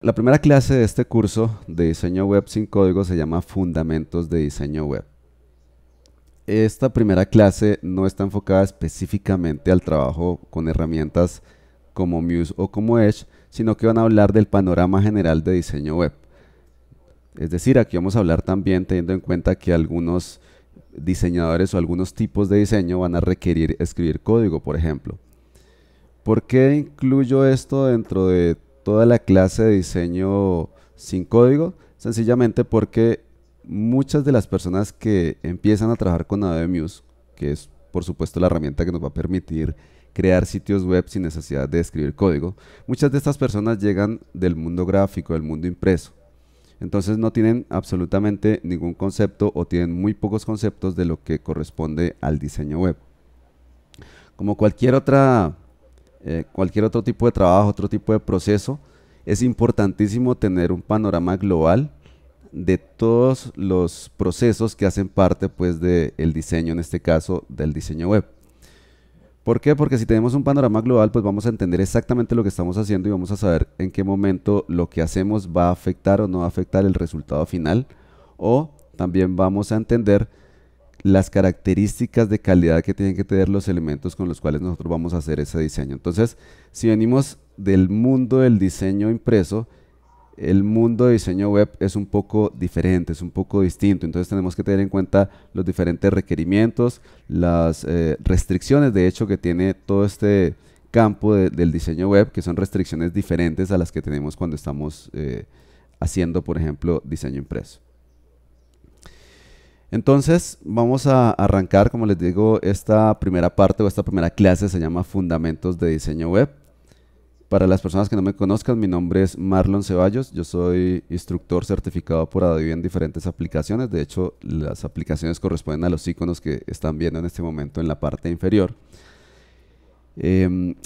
La primera clase de este curso de diseño web sin código se llama Fundamentos de Diseño Web. Esta primera clase no está enfocada específicamente al trabajo con herramientas como Muse o como Edge, sino que van a hablar del panorama general de diseño web. Es decir, aquí vamos a hablar también teniendo en cuenta que algunos diseñadores o algunos tipos de diseño van a requerir escribir código, por ejemplo. ¿Por qué incluyo esto dentro de toda la clase de diseño sin código? Sencillamente porque muchas de las personas que empiezan a trabajar con Adobe Muse, que es por supuesto la herramienta que nos va a permitir crear sitios web sin necesidad de escribir código, muchas de estas personas llegan del mundo gráfico, del mundo impreso. Entonces no tienen absolutamente ningún concepto o tienen muy pocos conceptos de lo que corresponde al diseño web. Como cualquier otro tipo de trabajo, otro tipo de proceso, es importantísimo tener un panorama global de todos los procesos que hacen parte pues del diseño, en este caso del diseño web. ¿Por qué? Porque si tenemos un panorama global, pues vamos a entender exactamente lo que estamos haciendo y vamos a saber en qué momento lo que hacemos va a afectar o no va a afectar el resultado final, o también vamos a entender las características de calidad que tienen que tener los elementos con los cuales nosotros vamos a hacer ese diseño. Entonces, si venimos del mundo del diseño impreso, el mundo de diseño web es un poco diferente, es un poco distinto. Entonces tenemos que tener en cuenta los diferentes requerimientos, las restricciones de hecho que tiene todo este campo del diseño web, que son restricciones diferentes a las que tenemos cuando estamos haciendo, por ejemplo, diseño impreso. Entonces vamos a arrancar, como les digo, esta primera parte o esta primera clase se llama Fundamentos de Diseño Web. Para las personas que no me conozcan, mi nombre es Marlon Ceballos, yo soy instructor certificado por Adobe en diferentes aplicaciones, de hecho las aplicaciones corresponden a los iconos que están viendo en este momento en la parte inferior.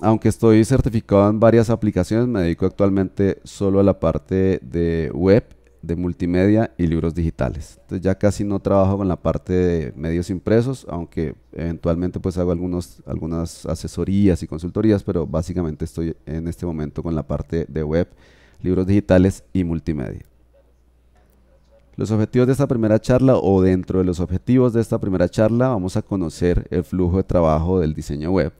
Aunque estoy certificado en varias aplicaciones, me dedico actualmente solo a la parte de web, de multimedia y libros digitales. Entonces ya casi no trabajo con la parte de medios impresos, aunque eventualmente pues hago algunas asesorías y consultorías, pero básicamente estoy en este momento con la parte de web, libros digitales y multimedia. Los objetivos de esta primera charla, o dentro de los objetivos de esta primera charla, vamos a conocer el flujo de trabajo del diseño web.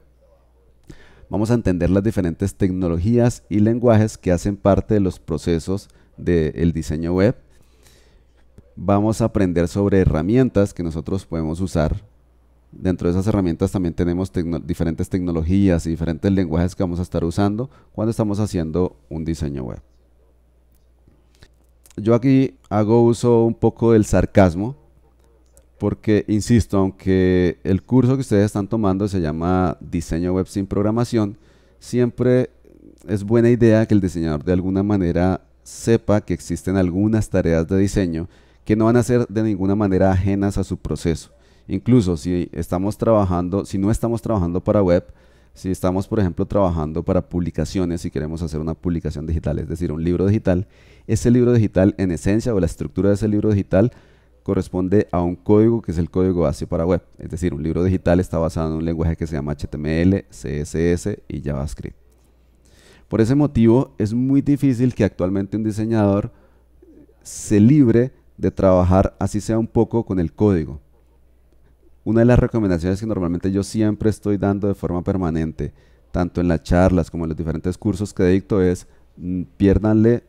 Vamos a entender las diferentes tecnologías y lenguajes que hacen parte de los procesos del diseño web. Vamos a aprender sobre herramientas que nosotros podemos usar. Dentro de esas herramientas también tenemos diferentes tecnologías y diferentes lenguajes que vamos a estar usando cuando estamos haciendo un diseño web. Yo aquí hago uso un poco del sarcasmo porque, insisto, aunque el curso que ustedes están tomando se llama Diseño Web sin Programación, siempre es buena idea que el diseñador de alguna manera sepa que existen algunas tareas de diseño que no van a ser de ninguna manera ajenas a su proceso. Incluso si no estamos trabajando para web, si estamos, por ejemplo, trabajando para publicaciones, si queremos hacer una publicación digital, es decir, un libro digital, ese libro digital en esencia o la estructura de ese libro digital corresponde a un código que es el código base para web. Es decir, un libro digital está basado en un lenguaje que se llama HTML, CSS y JavaScript. Por ese motivo, es muy difícil que actualmente un diseñador se libre de trabajar, así sea un poco, con el código. Una de las recomendaciones que normalmente yo siempre estoy dando de forma permanente, tanto en las charlas como en los diferentes cursos que dicto, es piérdanle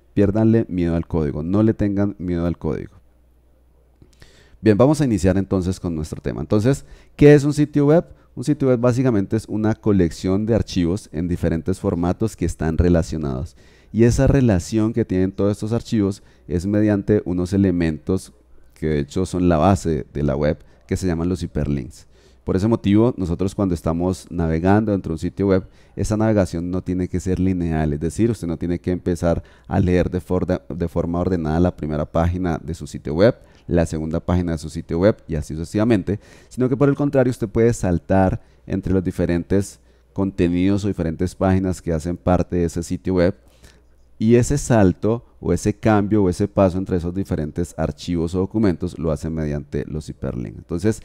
miedo al código, no le tengan miedo al código. Bien, vamos a iniciar entonces con nuestro tema. Entonces, ¿qué es un sitio web? Un sitio web básicamente es una colección de archivos en diferentes formatos que están relacionados. Y esa relación que tienen todos estos archivos es mediante unos elementos que de hecho son la base de la web, que se llaman los hiperlinks. Por ese motivo, nosotros cuando estamos navegando dentro de un sitio web, esa navegación no tiene que ser lineal, es decir, usted no tiene que empezar a leer de forma ordenada la primera página de su sitio web, la segunda página de su sitio web y así sucesivamente, sino que por el contrario usted puede saltar entre los diferentes contenidos o diferentes páginas que hacen parte de ese sitio web, y ese salto o ese cambio o ese paso entre esos diferentes archivos o documentos lo hace mediante los hiperlinks. Entonces,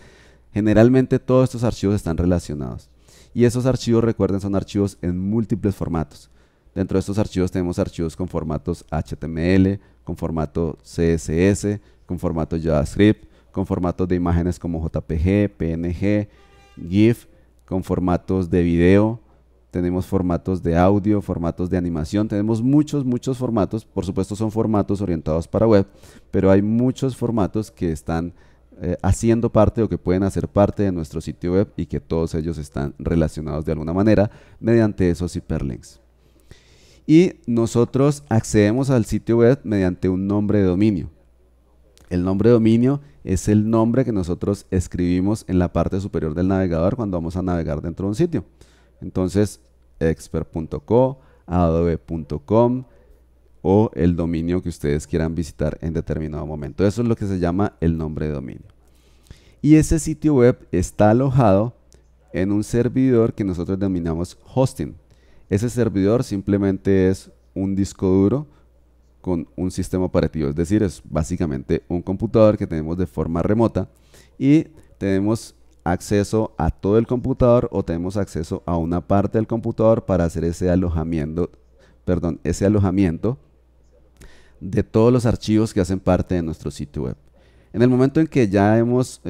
generalmente todos estos archivos están relacionados y esos archivos, recuerden, son archivos en múltiples formatos. Dentro de estos archivos tenemos archivos con formatos HTML, con formato CSS, con formato JavaScript, con formatos de imágenes como JPG, PNG, GIF, con formatos de video, tenemos formatos de audio, formatos de animación, tenemos muchos formatos. Por supuesto son formatos orientados para web, pero hay muchos formatos que están haciendo parte o que pueden hacer parte de nuestro sitio web y que todos ellos están relacionados de alguna manera mediante esos hiperlinks. Y nosotros accedemos al sitio web mediante un nombre de dominio. El nombre de dominio es el nombre que nosotros escribimos en la parte superior del navegador cuando vamos a navegar dentro de un sitio. Entonces, expert.co, adobe.com o el dominio que ustedes quieran visitar en determinado momento. Eso es lo que se llama el nombre de dominio. Y ese sitio web está alojado en un servidor que nosotros denominamos hosting. Ese servidor simplemente es un disco duro con un sistema operativo, es decir, es básicamente un computador que tenemos de forma remota y tenemos acceso a todo el computador o tenemos acceso a una parte del computador para hacer ese alojamiento de todos los archivos que hacen parte de nuestro sitio web. En el momento en que ya hemos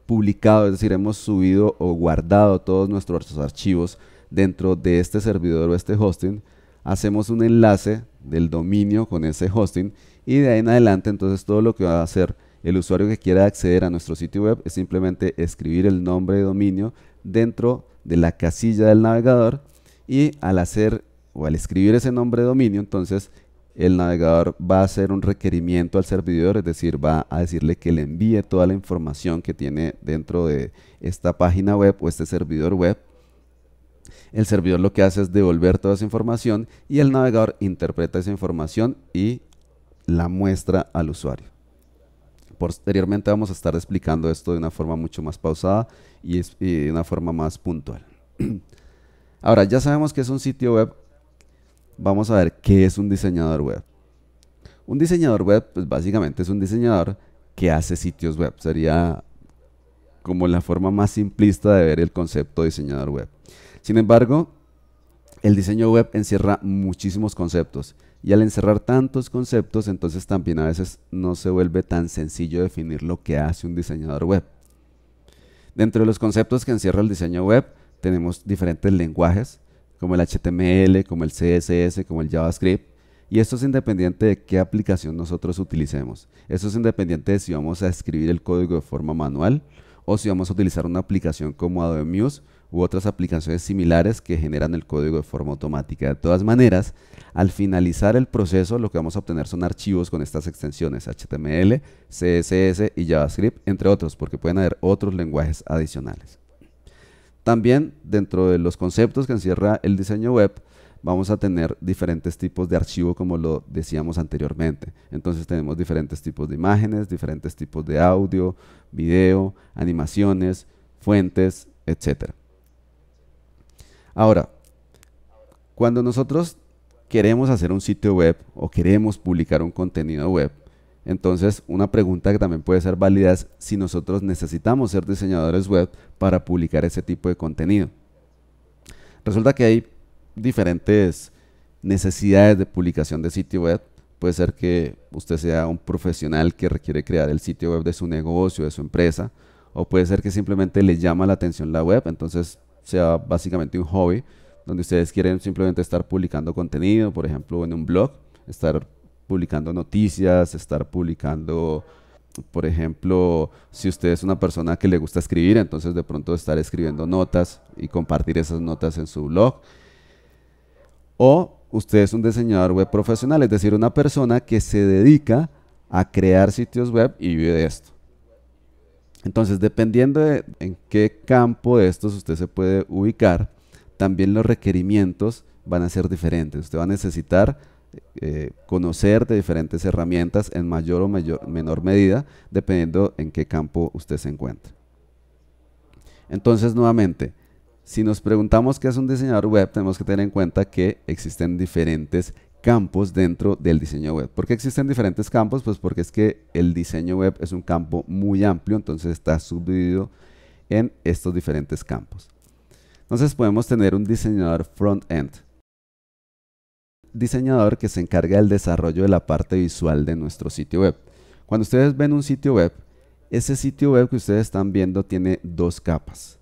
publicado, es decir, hemos subido o guardado todos nuestros archivos dentro de este servidor o este hosting, hacemos un enlace del dominio con ese hosting y de ahí en adelante entonces todo lo que va a hacer el usuario que quiera acceder a nuestro sitio web es simplemente escribir el nombre de dominio dentro de la casilla del navegador y al escribir ese nombre de dominio entonces el navegador va a hacer un requerimiento al servidor, es decir, va a decirle que le envíe toda la información que tiene dentro de esta página web o este servidor web. El servidor lo que hace es devolver toda esa información y el navegador interpreta esa información y la muestra al usuario. Posteriormente vamos a estar explicando esto de una forma mucho más pausada y de una forma más puntual. Ahora, ya sabemos que es un sitio web. Vamos a ver qué es un diseñador web. Un diseñador web, pues básicamente es un diseñador que hace sitios web. Sería como la forma más simplista de ver el concepto de diseñador web. Sin embargo, el diseño web encierra muchísimos conceptos y al encerrar tantos conceptos, entonces también a veces no se vuelve tan sencillo definir lo que hace un diseñador web. Dentro de los conceptos que encierra el diseño web, tenemos diferentes lenguajes, como el HTML, como el CSS, como el JavaScript, y esto es independiente de qué aplicación nosotros utilicemos. Esto es independiente de si vamos a escribir el código de forma manual o si vamos a utilizar una aplicación como Adobe Muse u otras aplicaciones similares que generan el código de forma automática. De todas maneras, al finalizar el proceso, lo que vamos a obtener son archivos con estas extensiones HTML, CSS y JavaScript, entre otros, porque pueden haber otros lenguajes adicionales. También, dentro de los conceptos que encierra el diseño web, vamos a tener diferentes tipos de archivo, como lo decíamos anteriormente. Entonces tenemos diferentes tipos de imágenes, diferentes tipos de audio, video, animaciones, fuentes, etc. Ahora, cuando nosotros queremos hacer un sitio web o queremos publicar un contenido web, entonces una pregunta que también puede ser válida es si nosotros necesitamos ser diseñadores web para publicar ese tipo de contenido. Resulta que hay diferentes necesidades de publicación de sitio web. Puede ser que usted sea un profesional que requiere crear el sitio web de su negocio, de su empresa, o puede ser que simplemente le llama la atención la web, entonces sea básicamente un hobby, donde ustedes quieren simplemente estar publicando contenido, por ejemplo en un blog, estar publicando noticias, estar publicando, por ejemplo, si usted es una persona que le gusta escribir, entonces de pronto estar escribiendo notas y compartir esas notas en su blog. O usted es un diseñador web profesional, es decir, una persona que se dedica a crear sitios web y vive de esto. Entonces, dependiendo de en qué campo de estos usted se puede ubicar, también los requerimientos van a ser diferentes. Usted va a necesitar conocer de diferentes herramientas en mayor o menor medida, dependiendo en qué campo usted se encuentre. Entonces, nuevamente, si nos preguntamos qué es un diseñador web, tenemos que tener en cuenta que existen diferentes campos dentro del diseño web. ¿Por qué existen diferentes campos? Pues porque es que el diseño web es un campo muy amplio, entonces está subdividido en estos diferentes campos. Entonces podemos tener un diseñador front-end. diseñador que se encarga del desarrollo de la parte visual de nuestro sitio web. Cuando ustedes ven un sitio web, ese sitio web que ustedes están viendo tiene dos capas.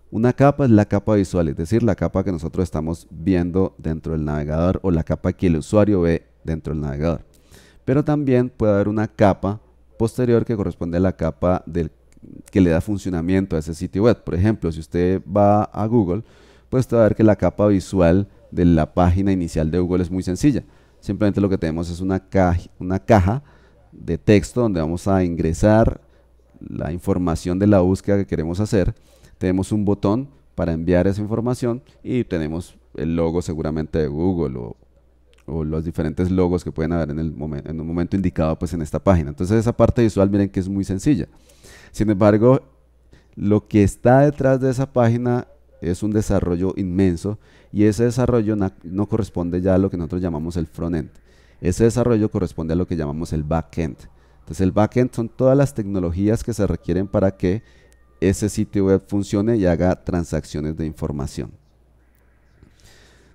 Una capa es la capa visual, es decir, la capa que nosotros estamos viendo dentro del navegador o la capa que el usuario ve dentro del navegador. Pero también puede haber una capa posterior que corresponde a la capa que le da funcionamiento a ese sitio web. Por ejemplo, si usted va a Google, pues usted va a ver que la capa visual de la página inicial de Google es muy sencilla. Simplemente lo que tenemos es una caja de texto donde vamos a ingresar la información de la búsqueda que queremos hacer. Tenemos un botón para enviar esa información y tenemos el logo seguramente de Google o los diferentes logos que pueden haber en un momento indicado pues en esta página. Entonces esa parte visual miren que es muy sencilla. Sin embargo, lo que está detrás de esa página es un desarrollo inmenso y ese desarrollo no corresponde ya a lo que nosotros llamamos el frontend. Ese desarrollo corresponde a lo que llamamos el backend. Entonces el backend son todas las tecnologías que se requieren para que ese sitio web funcione y haga transacciones de información.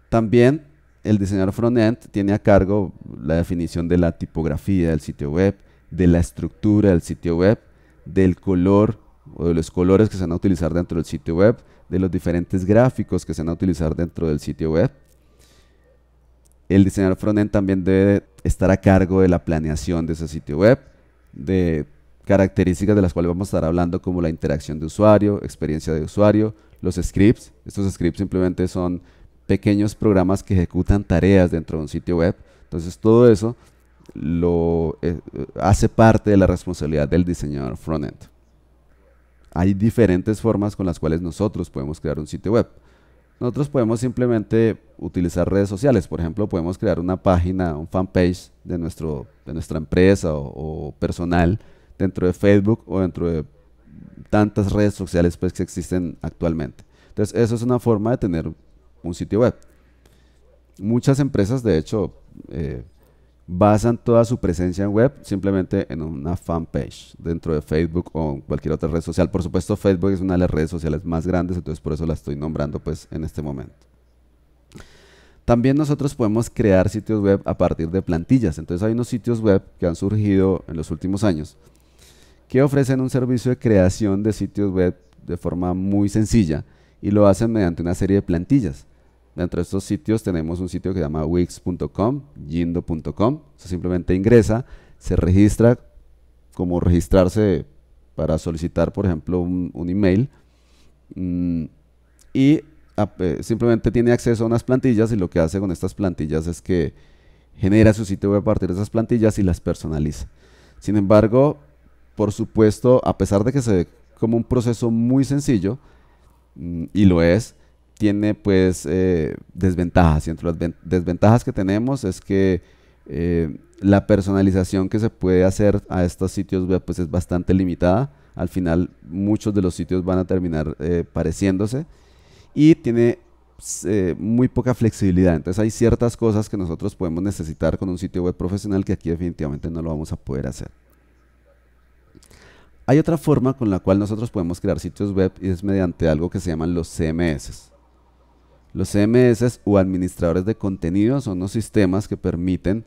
También el diseñador frontend tiene a cargo la definición de la tipografía del sitio web, de la estructura del sitio web, del color o de los colores que se van a utilizar dentro del sitio web, de los diferentes gráficos que se van a utilizar dentro del sitio web. El diseñador frontend también debe estar a cargo de la planeación de ese sitio web, de características de las cuales vamos a estar hablando como la interacción de usuario, experiencia de usuario, los scripts. Estos scripts simplemente son pequeños programas que ejecutan tareas dentro de un sitio web. Entonces todo eso hace parte de la responsabilidad del diseñador frontend. Hay diferentes formas con las cuales nosotros podemos crear un sitio web. Nosotros podemos simplemente utilizar redes sociales. Por ejemplo, podemos crear una página, un fanpage de nuestra empresa o personal dentro de Facebook o dentro de tantas redes sociales pues, que existen actualmente. Entonces, eso es una forma de tener un sitio web. Muchas empresas, de hecho, basan toda su presencia en web simplemente en una fanpage dentro de Facebook o cualquier otra red social. Por supuesto, Facebook es una de las redes sociales más grandes, entonces por eso la estoy nombrando pues en este momento. También nosotros podemos crear sitios web a partir de plantillas. Entonces hay unos sitios web que han surgido en los últimos años que ofrecen un servicio de creación de sitios web de forma muy sencilla y lo hacen mediante una serie de plantillas. Dentro de estos sitios tenemos un sitio que se llama wix.com, jindo.com. Simplemente ingresa, se registra como registrarse para solicitar, por ejemplo, un email simplemente tiene acceso a unas plantillas y lo que hace con estas plantillas es que genera su sitio web a partir de esas plantillas y las personaliza. Sin embargo, por supuesto, a pesar de que se ve como un proceso muy sencillo, y lo es, tiene pues desventajas. Y entre las desventajas que tenemos es que la personalización que se puede hacer a estos sitios web pues es bastante limitada. Al final muchos de los sitios van a terminar pareciéndose y tiene muy poca flexibilidad. Entonces hay ciertas cosas que nosotros podemos necesitar con un sitio web profesional que aquí definitivamente no lo vamos a poder hacer. Hay otra forma con la cual nosotros podemos crear sitios web y es mediante algo que se llaman los CMS. Los CMS o administradores de contenido son unos sistemas que permiten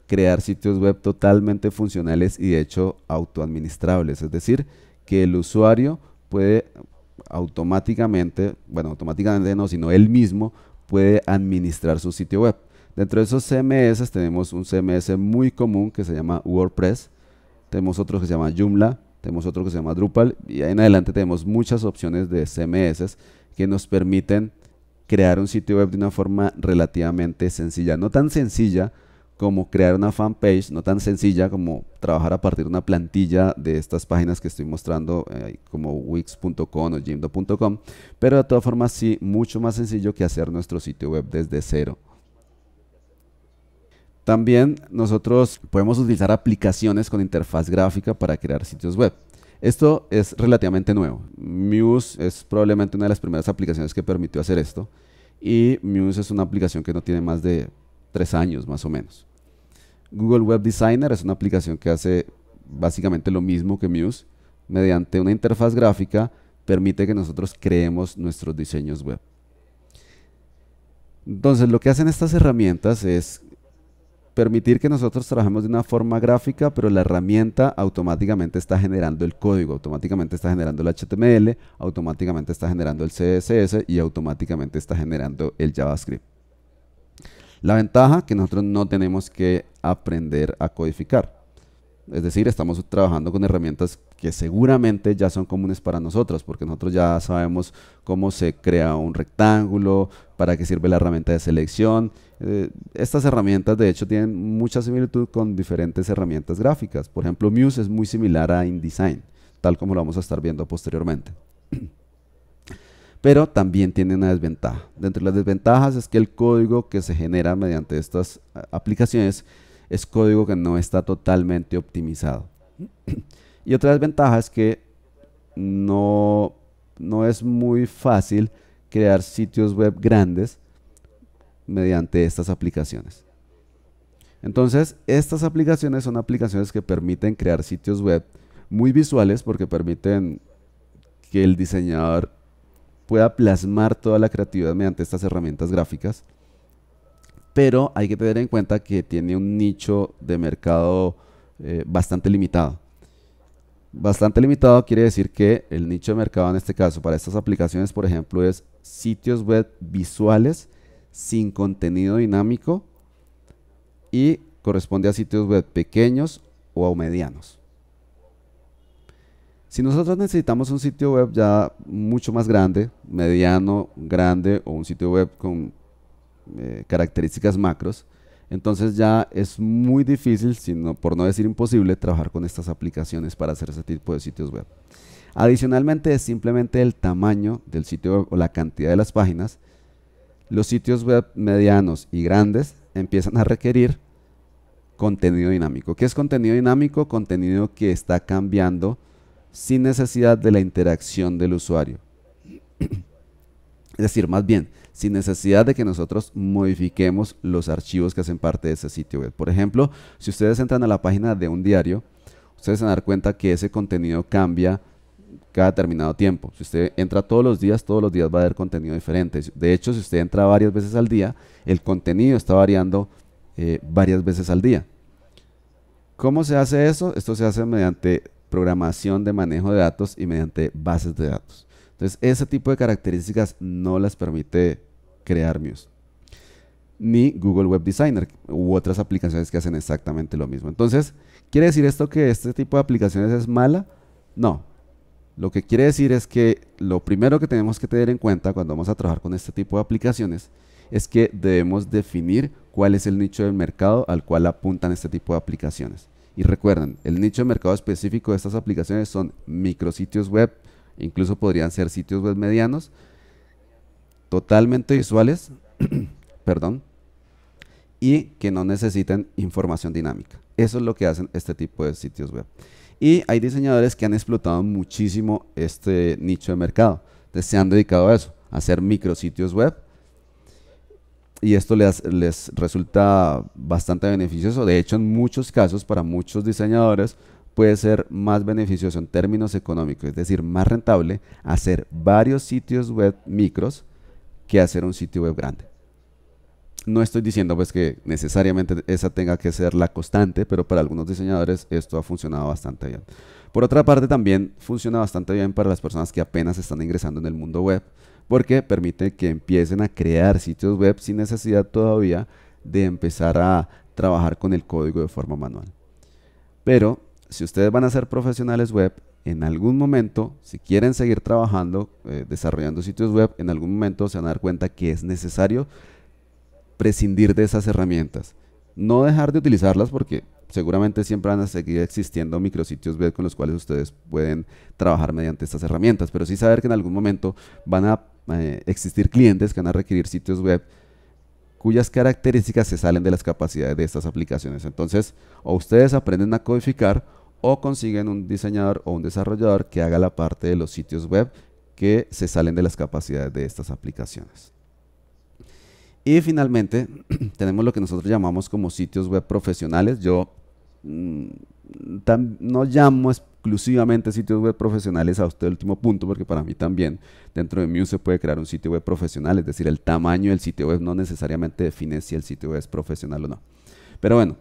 crear sitios web totalmente funcionales y de hecho autoadministrables. Es decir, que el usuario puede automáticamente no, sino él mismo puede administrar su sitio web. Dentro de esos CMS tenemos un CMS muy común que se llama WordPress, tenemos otro que se llama Joomla, tenemos otro que se llama Drupal y ahí en adelante tenemos muchas opciones de CMS que nos permiten crear un sitio web de una forma relativamente sencilla, no tan sencilla como crear una fanpage, no tan sencilla como trabajar a partir de una plantilla de estas páginas que estoy mostrando como wix.com o jindo.com, pero de todas formas sí, mucho más sencillo que hacer nuestro sitio web desde cero. También nosotros podemos utilizar aplicaciones con interfaz gráfica para crear sitios web. Esto es relativamente nuevo. Muse es probablemente una de las primeras aplicaciones que permitió hacer esto. Y Muse es una aplicación que no tiene más de 3 años más o menos. Google Web Designer es una aplicación que hace básicamente lo mismo que Muse. Mediante una interfaz gráfica permite que nosotros creemos nuestros diseños web. Entonces lo que hacen estas herramientas es permitir que nosotros trabajemos de una forma gráfica, pero la herramienta automáticamente está generando el código, automáticamente está generando el HTML, automáticamente está generando el CSS y automáticamente está generando el JavaScript. La ventaja que nosotros no tenemos que aprender a codificar. Es decir, estamos trabajando con herramientas que seguramente ya son comunes para nosotros, porque nosotros ya sabemos cómo se crea un rectángulo, para qué sirve la herramienta de selección. Estas herramientas de hecho tienen mucha similitud con diferentes herramientas gráficas. Por ejemplo, Muse es muy similar a InDesign, tal como lo vamos a estar viendo posteriormente. Pero también tiene una desventaja. Dentro de las desventajas es que el código que se genera mediante estas aplicaciones es código que no está totalmente optimizado. Y otra desventaja es que no es muy fácil crear sitios web grandes mediante estas aplicaciones. Entonces, estas aplicaciones son aplicaciones que permiten crear sitios web muy visuales porque permiten que el diseñador pueda plasmar toda la creatividad mediante estas herramientas gráficas, pero hay que tener en cuenta que tiene un nicho de mercado bastante limitado. Bastante limitado quiere decir que el nicho de mercado en este caso para estas aplicaciones, por ejemplo, es sitios web visuales sin contenido dinámico y corresponde a sitios web pequeños o a medianos. Si nosotros necesitamos un sitio web ya mucho más grande, mediano, grande o un sitio web con características macros, entonces ya es muy difícil, por no decir imposible, trabajar con estas aplicaciones para hacer ese tipo de sitios web. Adicionalmente es simplemente el tamaño del sitio web o la cantidad de las páginas. Los sitios web medianos y grandes empiezan a requerir contenido dinámico. ¿Qué es contenido dinámico? Contenido que está cambiando sin necesidad de la interacción del usuario. Es decir, más bien, sin necesidad de que nosotros modifiquemos los archivos que hacen parte de ese sitio web. Por ejemplo, si ustedes entran a la página de un diario, ustedes se van a dar cuenta que ese contenido cambia cada determinado tiempo. Si usted entra todos los días va a haber contenido diferente. De hecho, si usted entra varias veces al día, el contenido está variando varias veces al día. ¿Cómo se hace eso? Esto se hace mediante programación de manejo de datos y mediante bases de datos. Entonces, ese tipo de características no las permite crear Muse, ni Google Web Designer u otras aplicaciones que hacen exactamente lo mismo. Entonces, ¿quiere decir esto que este tipo de aplicaciones es mala? No. Lo que quiere decir es que lo primero que tenemos que tener en cuenta cuando vamos a trabajar con este tipo de aplicaciones es que debemos definir cuál es el nicho del mercado al cual apuntan este tipo de aplicaciones. Y recuerden, el nicho de mercado específico de estas aplicaciones son micrositios web, incluso podrían ser sitios web medianos, totalmente visuales, perdón, y que no necesiten información dinámica. Eso es lo que hacen este tipo de sitios web. Y hay diseñadores que han explotado muchísimo este nicho de mercado. Entonces se han dedicado a eso, a hacer micrositios web. Y esto les resulta bastante beneficioso. De hecho, en muchos casos, para muchos diseñadores, puede ser más beneficioso en términos económicos, es decir, más rentable hacer varios sitios web micros que hacer un sitio web grande. No estoy diciendo pues que necesariamente esa tenga que ser la constante, pero para algunos diseñadores esto ha funcionado bastante bien. Por otra parte, también funciona bastante bien para las personas que apenas están ingresando en el mundo web, porque permite que empiecen a crear sitios web sin necesidad todavía de empezar a trabajar con el código de forma manual. Pero si ustedes van a ser profesionales web, en algún momento, si quieren seguir trabajando, desarrollando sitios web, en algún momento se van a dar cuenta que es necesario prescindir de esas herramientas. No dejar de utilizarlas porque seguramente siempre van a seguir existiendo micrositios web con los cuales ustedes pueden trabajar mediante estas herramientas, pero sí saber que en algún momento van a existir clientes que van a requerir sitios web cuyas características se salen de las capacidades de estas aplicaciones. Entonces, o ustedes aprenden a codificar o consiguen un diseñador o un desarrollador que haga la parte de los sitios web que se salen de las capacidades de estas aplicaciones. Y finalmente, tenemos lo que nosotros llamamos como sitios web profesionales. Yo no llamo exclusivamente sitios web profesionales a este último punto, porque para mí también dentro de Muse se puede crear un sitio web profesional, es decir, el tamaño del sitio web no necesariamente define si el sitio web es profesional o no. Pero bueno,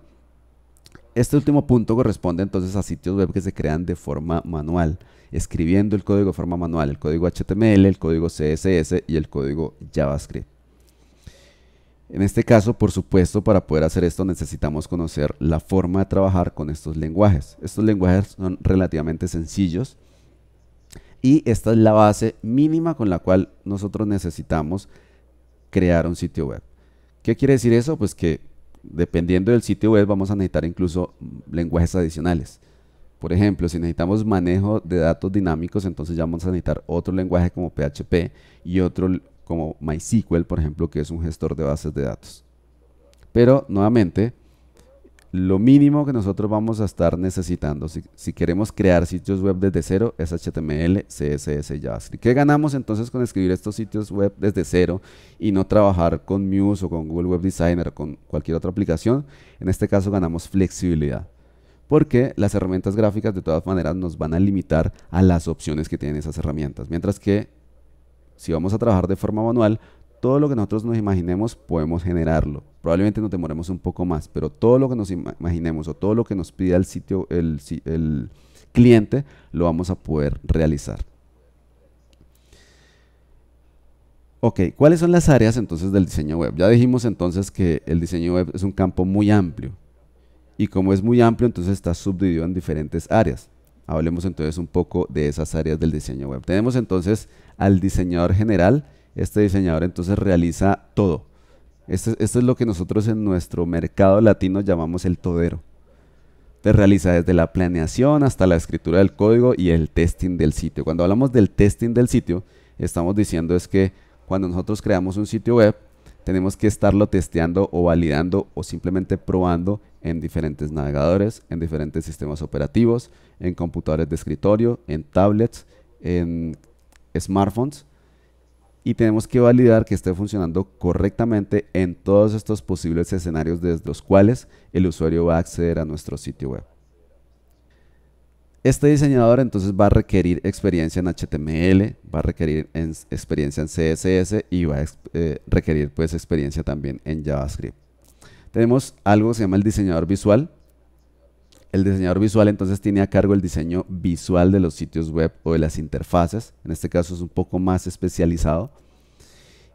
este último punto corresponde entonces a sitios web que se crean de forma manual, escribiendo el código de forma manual, el código HTML, el código CSS y el código JavaScript. En este caso, por supuesto, para poder hacer esto necesitamos conocer la forma de trabajar con estos lenguajes. Estos lenguajes son relativamente sencillos y esta es la base mínima con la cual nosotros necesitamos crear un sitio web. ¿Qué quiere decir eso? Pues que dependiendo del sitio web vamos a necesitar incluso lenguajes adicionales. Por ejemplo, si necesitamos manejo de datos dinámicos, entonces ya vamos a necesitar otro lenguaje como PHP y otro como MySQL, por ejemplo, que es un gestor de bases de datos. Pero, nuevamente, lo mínimo que nosotros vamos a estar necesitando si queremos crear sitios web desde cero es HTML, CSS y JavaScript. ¿Qué ganamos entonces con escribir estos sitios web desde cero y no trabajar con Muse o con Google Web Designer o con cualquier otra aplicación? En este caso ganamos flexibilidad, porque las herramientas gráficas de todas maneras nos van a limitar a las opciones que tienen esas herramientas, mientras que si vamos a trabajar de forma manual, todo lo que nosotros nos imaginemos podemos generarlo. Probablemente nos demoremos un poco más, pero todo lo que nos imaginemos o todo lo que nos pida el sitio, el cliente, lo vamos a poder realizar. Ok, ¿cuáles son las áreas entonces del diseño web? Ya dijimos entonces que el diseño web es un campo muy amplio. Y como es muy amplio, entonces está subdividido en diferentes áreas. Hablemos entonces un poco de esas áreas del diseño web. Tenemos entonces al diseñador general. Este diseñador entonces realiza todo. Esto es lo que nosotros en nuestro mercado latino llamamos el todero. Entonces realiza desde la planeación hasta la escritura del código y el testing del sitio. Cuando hablamos del testing del sitio, estamos diciendo es que cuando nosotros creamos un sitio web, tenemos que estarlo testeando o validando o simplemente probando en diferentes navegadores, en diferentes sistemas operativos, en computadores de escritorio, en tablets, en smartphones, y tenemos que validar que esté funcionando correctamente en todos estos posibles escenarios desde los cuales el usuario va a acceder a nuestro sitio web. Este diseñador entonces va a requerir experiencia en HTML, va a requerir experiencia en CSS y va a requerir pues experiencia también en JavaScript. Tenemos algo que se llama el diseñador visual. El diseñador visual entonces tiene a cargo el diseño visual de los sitios web o de las interfaces. En este caso es un poco más especializado.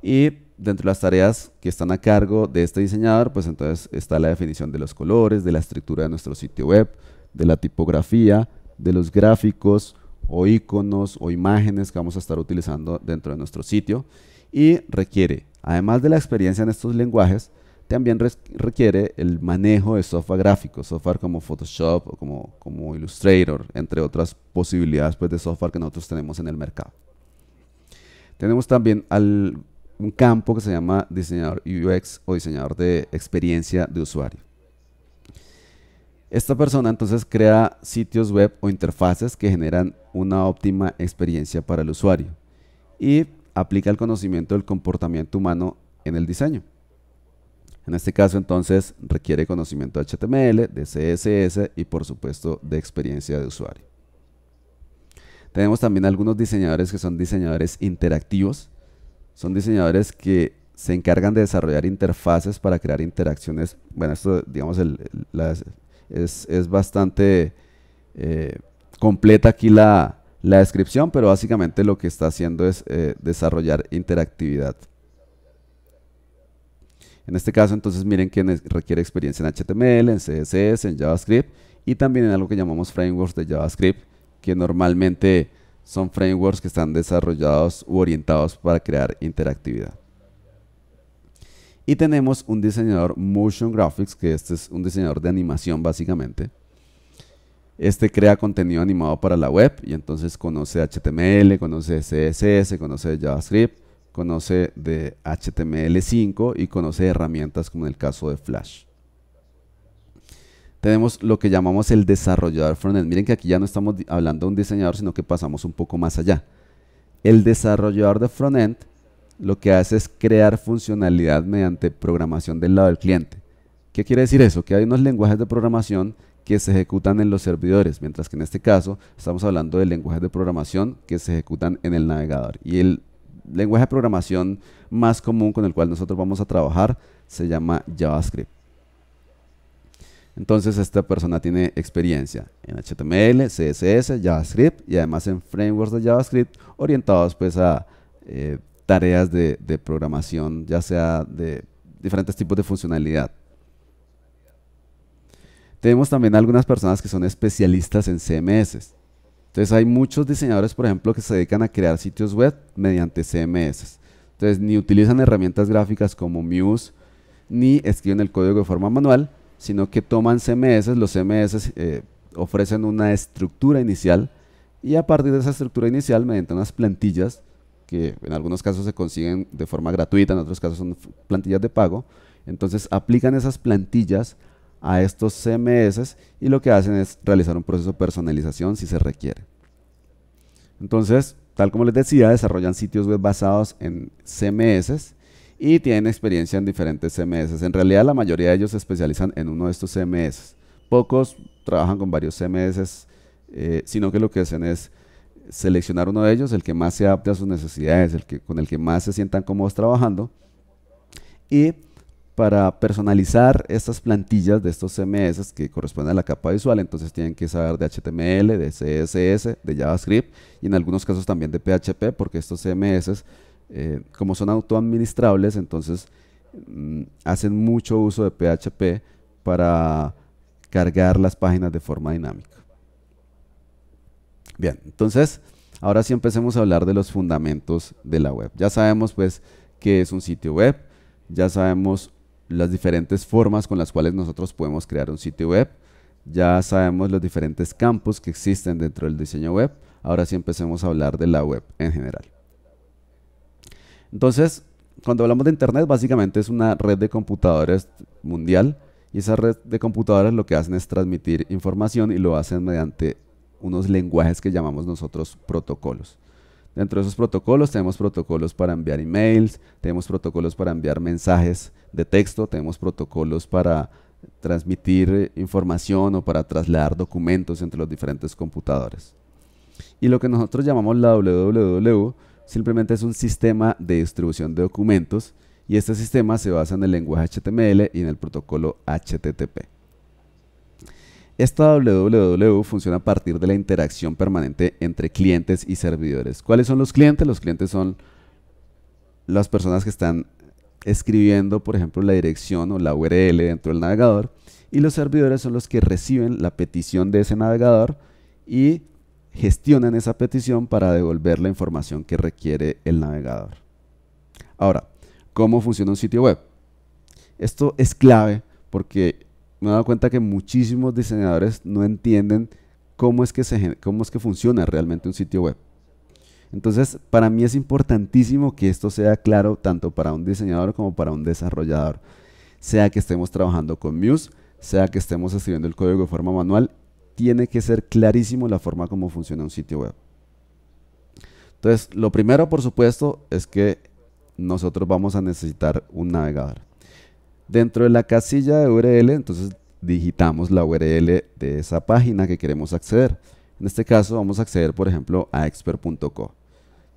Y dentro de las tareas que están a cargo de este diseñador, pues entonces está la definición de los colores, de la estructura de nuestro sitio web, de la tipografía, de los gráficos o iconos o imágenes que vamos a estar utilizando dentro de nuestro sitio, y requiere, además de la experiencia en estos lenguajes, también requiere el manejo de software gráfico, software como Photoshop o como Illustrator, entre otras posibilidades pues, de software que nosotros tenemos en el mercado. Tenemos también un campo que se llama diseñador UX o diseñador de experiencia de usuario. Esta persona entonces crea sitios web o interfaces que generan una óptima experiencia para el usuario y aplica el conocimiento del comportamiento humano en el diseño. En este caso entonces requiere conocimiento de HTML, de CSS y por supuesto de experiencia de usuario. Tenemos también algunos diseñadores que son diseñadores interactivos. Son diseñadores que se encargan de desarrollar interfaces para crear interacciones. Bueno, esto digamos es bastante completa aquí la descripción, pero básicamente lo que está haciendo es desarrollar interactividad. En este caso, entonces, miren que requiere experiencia en HTML, en CSS, en JavaScript y también en algo que llamamos frameworks de JavaScript, que normalmente son frameworks que están desarrollados u orientados para crear interactividad. Y tenemos un diseñador Motion Graphics, que este es un diseñador de animación básicamente. Este crea contenido animado para la web y entonces conoce HTML, conoce CSS, conoce JavaScript, conoce de HTML5 y conoce herramientas como en el caso de Flash. Tenemos lo que llamamos el desarrollador frontend. Miren que aquí ya no estamos hablando de un diseñador, sino que pasamos un poco más allá. El desarrollador de frontend lo que hace es crear funcionalidad mediante programación del lado del cliente. ¿Qué quiere decir eso? Que hay unos lenguajes de programación que se ejecutan en los servidores, mientras que en este caso estamos hablando de lenguajes de programación que se ejecutan en el navegador. Y el lenguaje de programación más común con el cual nosotros vamos a trabajar se llama JavaScript. Entonces esta persona tiene experiencia en HTML, CSS, JavaScript y además en frameworks de JavaScript orientados pues a tareas de programación, ya sea de diferentes tipos de funcionalidad. Tenemos también algunas personas que son especialistas en CMS. Entonces hay muchos diseñadores, por ejemplo, que se dedican a crear sitios web mediante CMS. Entonces ni utilizan herramientas gráficas como Muse, ni escriben el código de forma manual, sino que toman CMS. Los CMS ofrecen una estructura inicial y a partir de esa estructura inicial, mediante unas plantillas que en algunos casos se consiguen de forma gratuita, en otros casos son plantillas de pago, entonces aplican esas plantillas a estos CMS y lo que hacen es realizar un proceso de personalización si se requiere. Entonces, tal como les decía, desarrollan sitios web basados en CMS y tienen experiencia en diferentes CMS. En realidad la mayoría de ellos se especializan en uno de estos CMS. Pocos trabajan con varios CMS, sino que lo que hacen es seleccionar uno de ellos, el que más se adapte a sus necesidades, con el que más se sientan cómodos trabajando. Y para personalizar estas plantillas de estos CMS que corresponden a la capa visual, entonces tienen que saber de HTML, de CSS, de JavaScript y en algunos casos también de PHP, porque estos CMS, como son autoadministrables, entonces hacen mucho uso de PHP para cargar las páginas de forma dinámica. Bien, entonces ahora sí empecemos a hablar de los fundamentos de la web. Ya sabemos pues qué es un sitio web, ya sabemos las diferentes formas con las cuales nosotros podemos crear un sitio web, ya sabemos los diferentes campos que existen dentro del diseño web. Ahora sí empecemos a hablar de la web en general. Entonces, cuando hablamos de internet, básicamente es una red de computadores mundial y esa red de computadores lo que hacen es transmitir información y lo hacen mediante unos lenguajes que llamamos nosotros protocolos. Dentro de esos protocolos tenemos protocolos para enviar emails, tenemos protocolos para enviar mensajes de texto, tenemos protocolos para transmitir información o para trasladar documentos entre los diferentes computadores. Y lo que nosotros llamamos la WWW simplemente es un sistema de distribución de documentos y este sistema se basa en el lenguaje HTML y en el protocolo HTTP. Esta WWW funciona a partir de la interacción permanente entre clientes y servidores. ¿Cuáles son los clientes? Los clientes son las personas que están escribiendo, por ejemplo, la dirección o la URL dentro del navegador, y los servidores son los que reciben la petición de ese navegador y gestionan esa petición para devolver la información que requiere el navegador. Ahora, ¿cómo funciona un sitio web? Esto es clave porque me he dado cuenta que muchísimos diseñadores no entienden cómo es que funciona realmente un sitio web. Entonces, para mí es importantísimo que esto sea claro tanto para un diseñador como para un desarrollador. Sea que estemos trabajando con Muse, sea que estemos escribiendo el código de forma manual, tiene que ser clarísimo la forma como funciona un sitio web. Entonces, lo primero, por supuesto, es que nosotros vamos a necesitar un navegador. Dentro de la casilla de URL, entonces digitamos la URL de esa página que queremos acceder. En este caso vamos a acceder, por ejemplo, a expert.co.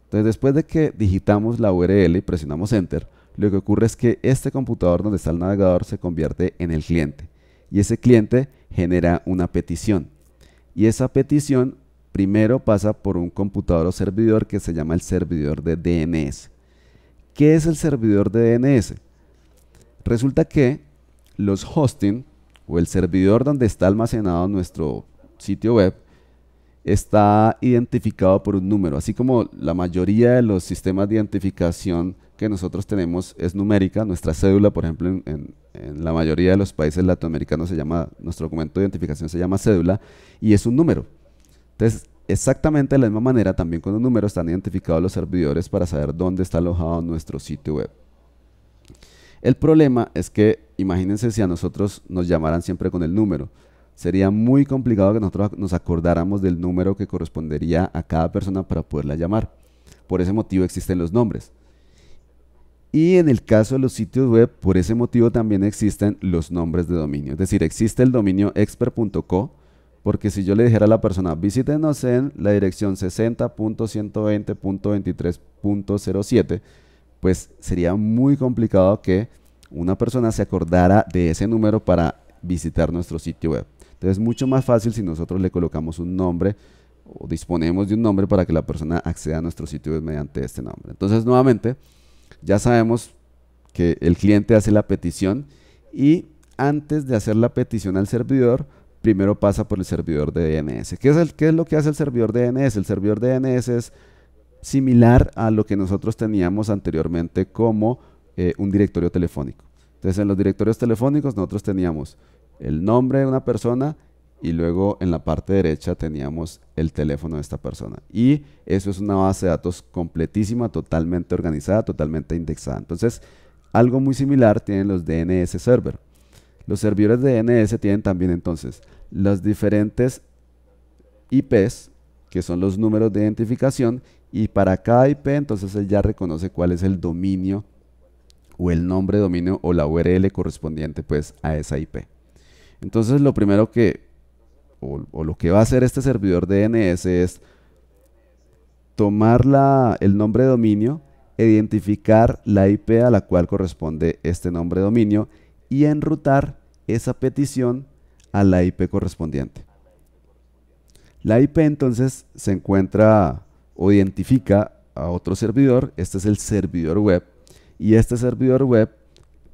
Entonces, después de que digitamos la URL y presionamos Enter, lo que ocurre es que este computador donde está el navegador se convierte en el cliente. Y ese cliente genera una petición. Y esa petición primero pasa por un computador o servidor que se llama el servidor de DNS. ¿Qué es el servidor de DNS? Resulta que los hosting o el servidor donde está almacenado nuestro sitio web está identificado por un número, así como la mayoría de los sistemas de identificación que nosotros tenemos es numérica. Nuestra cédula, por ejemplo, en la mayoría de los países latinoamericanos nuestro documento de identificación se llama cédula y es un número. Entonces, exactamente de la misma manera, también con un número están identificados los servidores para saber dónde está alojado nuestro sitio web. El problema es que, imagínense si a nosotros nos llamaran siempre con el número. Sería muy complicado que nosotros nos acordáramos del número que correspondería a cada persona para poderla llamar. Por ese motivo existen los nombres. Y en el caso de los sitios web, por ese motivo también existen los nombres de dominio. Es decir, existe el dominio expert.co, porque si yo le dijera a la persona, visítenos en la dirección 60.120.23.07, pues sería muy complicado que una persona se acordara de ese número para visitar nuestro sitio web. Entonces es mucho más fácil si nosotros le colocamos un nombre o disponemos de un nombre para que la persona acceda a nuestro sitio web mediante este nombre. Entonces nuevamente ya sabemos que el cliente hace la petición y antes de hacer la petición al servidor, primero pasa por el servidor de DNS. ¿Qué es lo que hace el servidor de DNS? El servidor de DNS es similar a lo que nosotros teníamos anteriormente como un directorio telefónico. Entonces en los directorios telefónicos nosotros teníamos el nombre de una persona y luego en la parte derecha teníamos el teléfono de esta persona. Y eso es una base de datos completísima, totalmente organizada, totalmente indexada. Entonces algo muy similar tienen los DNS Server. Los servidores de DNS tienen también entonces los diferentes IPs, que son los números de identificación, y para cada IP entonces él ya reconoce cuál es el dominio o el nombre de dominio o la URL correspondiente pues a esa IP. Entonces lo primero o lo que va a hacer este servidor de DNS es tomar el nombre de dominio, identificar la IP a la cual corresponde este nombre de dominio y enrutar esa petición a la IP correspondiente. La IP entonces se encuentra o identifica a otro servidor. Este es el servidor web y este servidor web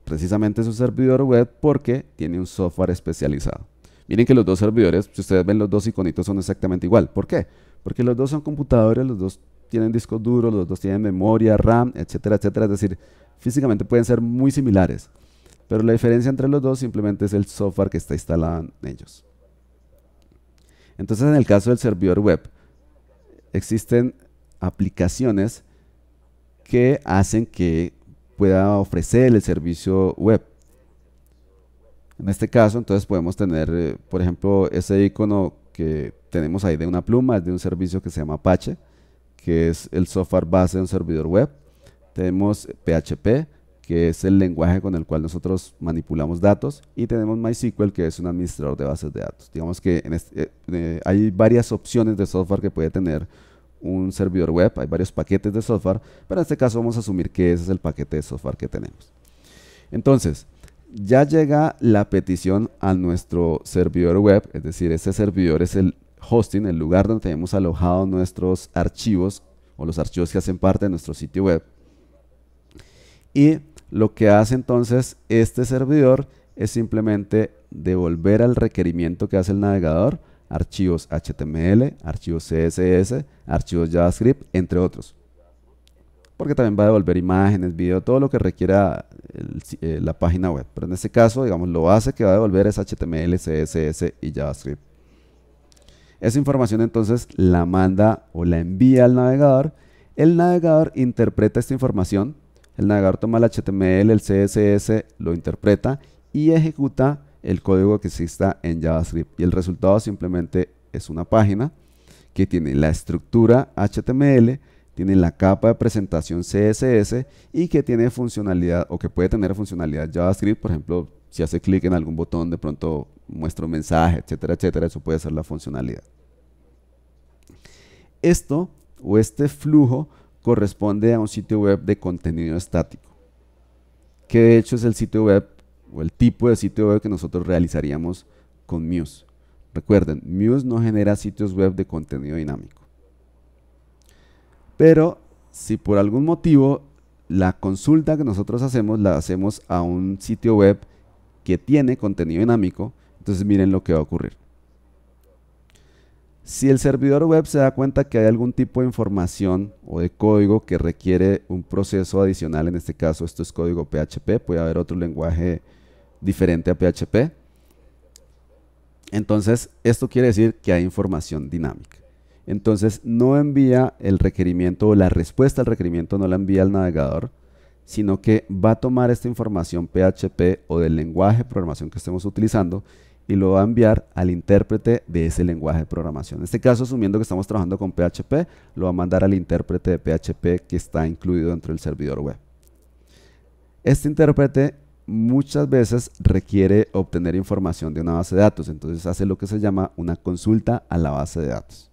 precisamente es un servidor web porque tiene un software especializado. Miren que los dos servidores, si ustedes ven, los dos iconitos son exactamente igual. ¿Por qué? Porque los dos son computadores, los dos tienen discos duros, los dos tienen memoria, RAM, etcétera, etcétera. Es decir, físicamente pueden ser muy similares, pero la diferencia entre los dos simplemente es el software que está instalado en ellos. Entonces, en el caso del servidor web, existen aplicaciones que hacen que pueda ofrecer el servicio web. En este caso, entonces podemos tener, por ejemplo, ese icono que tenemos ahí de una pluma, es de un servicio que se llama Apache, que es el software base de un servidor web. Tenemos PHP, que es el lenguaje con el cual nosotros manipulamos datos, y tenemos MySQL, que es un administrador de bases de datos. Digamos que hay varias opciones de software que puede tener un servidor web, hay varios paquetes de software, pero en este caso vamos a asumir que ese es el paquete de software que tenemos. Entonces, ya llega la petición a nuestro servidor web, es decir, ese servidor es el hosting, el lugar donde tenemos alojados nuestros archivos o los archivos que hacen parte de nuestro sitio web. Y lo que hace entonces este servidor es simplemente devolver al requerimiento que hace el navegador archivos HTML, archivos CSS, archivos JavaScript, entre otros. Porque también va a devolver imágenes, video, todo lo que requiera la página web. Pero en este caso, digamos, lo base que va a devolver es HTML, CSS y JavaScript. Esa información entonces la manda o la envía al navegador. El navegador interpreta esta información. El navegador toma el HTML, el CSS, lo interpreta y ejecuta el código que exista en JavaScript. Y el resultado simplemente es una página que tiene la estructura HTML, tiene la capa de presentación CSS y que tiene funcionalidad o que puede tener funcionalidad JavaScript. Por ejemplo, si hace clic en algún botón, de pronto muestra un mensaje, etcétera, etcétera. Eso puede ser la funcionalidad. Esto o este flujo corresponde a un sitio web de contenido estático, que de hecho es el sitio web o el tipo de sitio web que nosotros realizaríamos con Muse. Recuerden, Muse no genera sitios web de contenido dinámico. Pero si por algún motivo la consulta que nosotros hacemos la hacemos a un sitio web que tiene contenido dinámico, entonces miren lo que va a ocurrir. Si el servidor web se da cuenta que hay algún tipo de información o de código que requiere un proceso adicional, en este caso esto es código PHP, puede haber otro lenguaje diferente a PHP, entonces esto quiere decir que hay información dinámica. Entonces no envía el requerimiento o la respuesta al requerimiento no la envía al navegador, sino que va a tomar esta información PHP o del lenguaje de programación que estemos utilizando y lo va a enviar al intérprete de ese lenguaje de programación. En este caso, asumiendo que estamos trabajando con PHP, lo va a mandar al intérprete de PHP que está incluido dentro del servidor web. Este intérprete muchas veces requiere obtener información de una base de datos, entonces hace lo que se llama una consulta a la base de datos.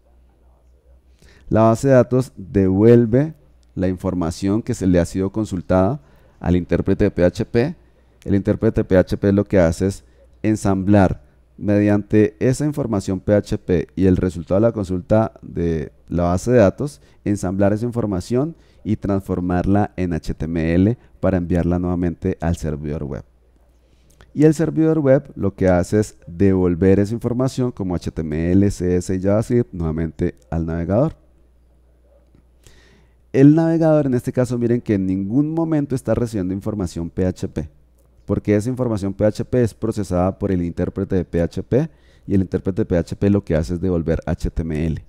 La base de datos devuelve la información que se le ha sido consultada al intérprete de PHP. El intérprete de PHP lo que hace es ensamblar mediante esa información PHP y el resultado de la consulta de la base de datos, ensamblar esa información y transformarla en HTML para enviarla nuevamente al servidor web. Y el servidor web lo que hace es devolver esa información como HTML, CSS y JavaScript nuevamente al navegador. El navegador en este caso, miren que en ningún momento está recibiendo información PHP, porque esa información PHP es procesada por el intérprete de PHP y el intérprete de PHP lo que hace es devolver HTML.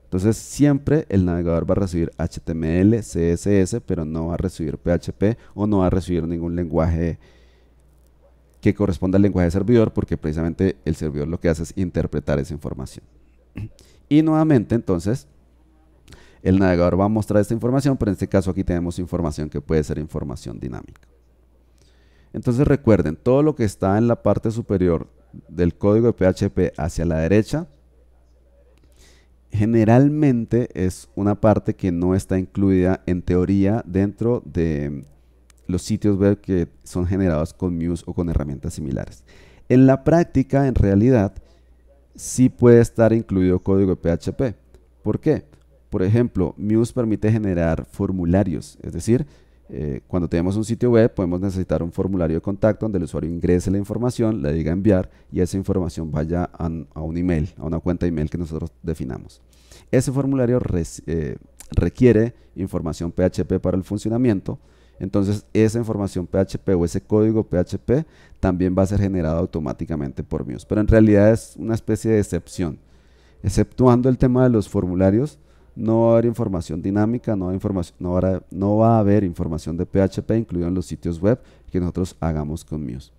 Entonces siempre el navegador va a recibir HTML, CSS, pero no va a recibir PHP o no va a recibir ningún lenguaje que corresponda al lenguaje servidor, porque precisamente el servidor lo que hace es interpretar esa información. Y nuevamente entonces el navegador va a mostrar esta información, pero en este caso aquí tenemos información que puede ser información dinámica. Entonces recuerden, todo lo que está en la parte superior del código de PHP hacia la derecha, generalmente es una parte que no está incluida en teoría dentro de los sitios web que son generados con Muse o con herramientas similares. En la práctica, en realidad, sí puede estar incluido código de PHP. ¿Por qué? Por ejemplo, Muse permite generar formularios, es decir, cuando tenemos un sitio web podemos necesitar un formulario de contacto donde el usuario ingrese la información, le diga enviar y esa información vaya a un email, a una cuenta de email que nosotros definamos. Ese formulario requiere información PHP para el funcionamiento, entonces esa información PHP o ese código PHP también va a ser generado automáticamente por Muse, pero en realidad es una especie de excepción. Exceptuando el tema de los formularios, no va a haber información dinámica, no va a haber información de PHP incluido en los sitios web que nosotros hagamos con Muse.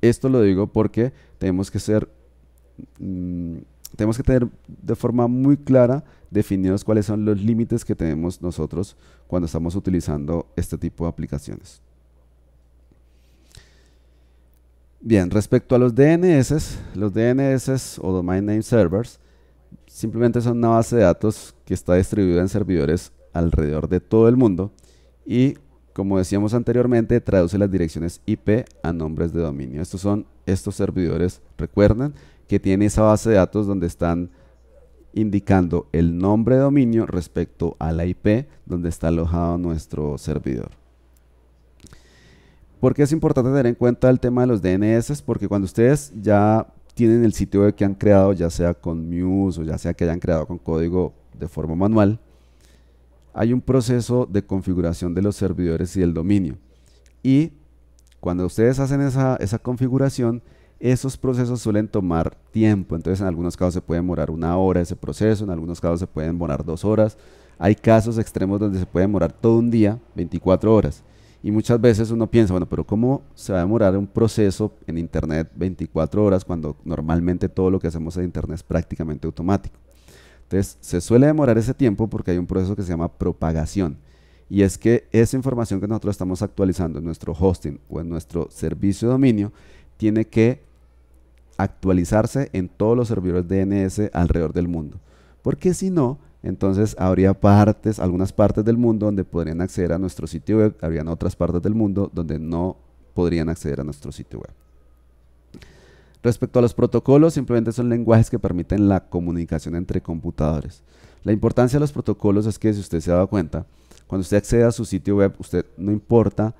Esto lo digo porque tenemos que tener de forma muy clara definidos cuáles son los límites que tenemos nosotros cuando estamos utilizando este tipo de aplicaciones. Bien, respecto a los DNS o Domain Name Servers, simplemente son una base de datos que está distribuida en servidores alrededor de todo el mundo y, como decíamos anteriormente, traduce las direcciones IP a nombres de dominio. Estos son estos servidores, recuerden, que tienen esa base de datos donde están indicando el nombre de dominio respecto a la IP donde está alojado nuestro servidor. ¿Por qué es importante tener en cuenta el tema de los DNS? Porque cuando ustedes ya tienen el sitio web que han creado, ya sea con Muse o ya sea que hayan creado con código de forma manual, hay un proceso de configuración de los servidores y del dominio. Y cuando ustedes hacen esa configuración, esos procesos suelen tomar tiempo. Entonces en algunos casos se puede demorar 1 hora ese proceso, en algunos casos se puede demorar 2 horas. Hay casos extremos donde se puede demorar todo un día, 24 horas. Y muchas veces uno piensa, bueno, pero ¿cómo se va a demorar un proceso en Internet 24 horas cuando normalmente todo lo que hacemos en Internet es prácticamente automático? Entonces, se suele demorar ese tiempo porque hay un proceso que se llama propagación. Y es que esa información que nosotros estamos actualizando en nuestro hosting o en nuestro servicio de dominio tiene que actualizarse en todos los servidores DNS alrededor del mundo. Porque si no, entonces habría algunas partes del mundo donde podrían acceder a nuestro sitio web, habrían otras partes del mundo donde no podrían acceder a nuestro sitio web. Respecto a los protocolos, simplemente son lenguajes que permiten la comunicación entre computadores. La importancia de los protocolos es que, si usted se ha dado cuenta, cuando usted accede a su sitio web, usted no importa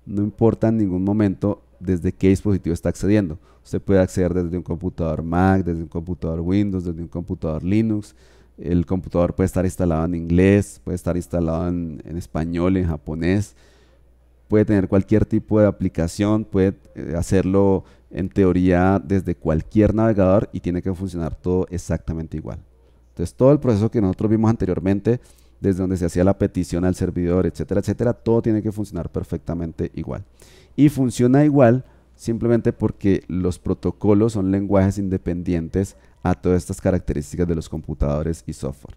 en ningún momento desde qué dispositivo está accediendo. Usted puede acceder desde un computador Mac, desde un computador Windows, desde un computador Linux. El computador puede estar instalado en inglés, puede estar instalado en español, en japonés, puede tener cualquier tipo de aplicación, puede hacerlo en teoría desde cualquier navegador y tiene que funcionar todo exactamente igual. Entonces todo el proceso que nosotros vimos anteriormente, desde donde se hacía la petición al servidor, etcétera, etcétera, todo tiene que funcionar perfectamente igual. Y funciona igual simplemente porque los protocolos son lenguajes independientes a todas estas características de los computadores y software.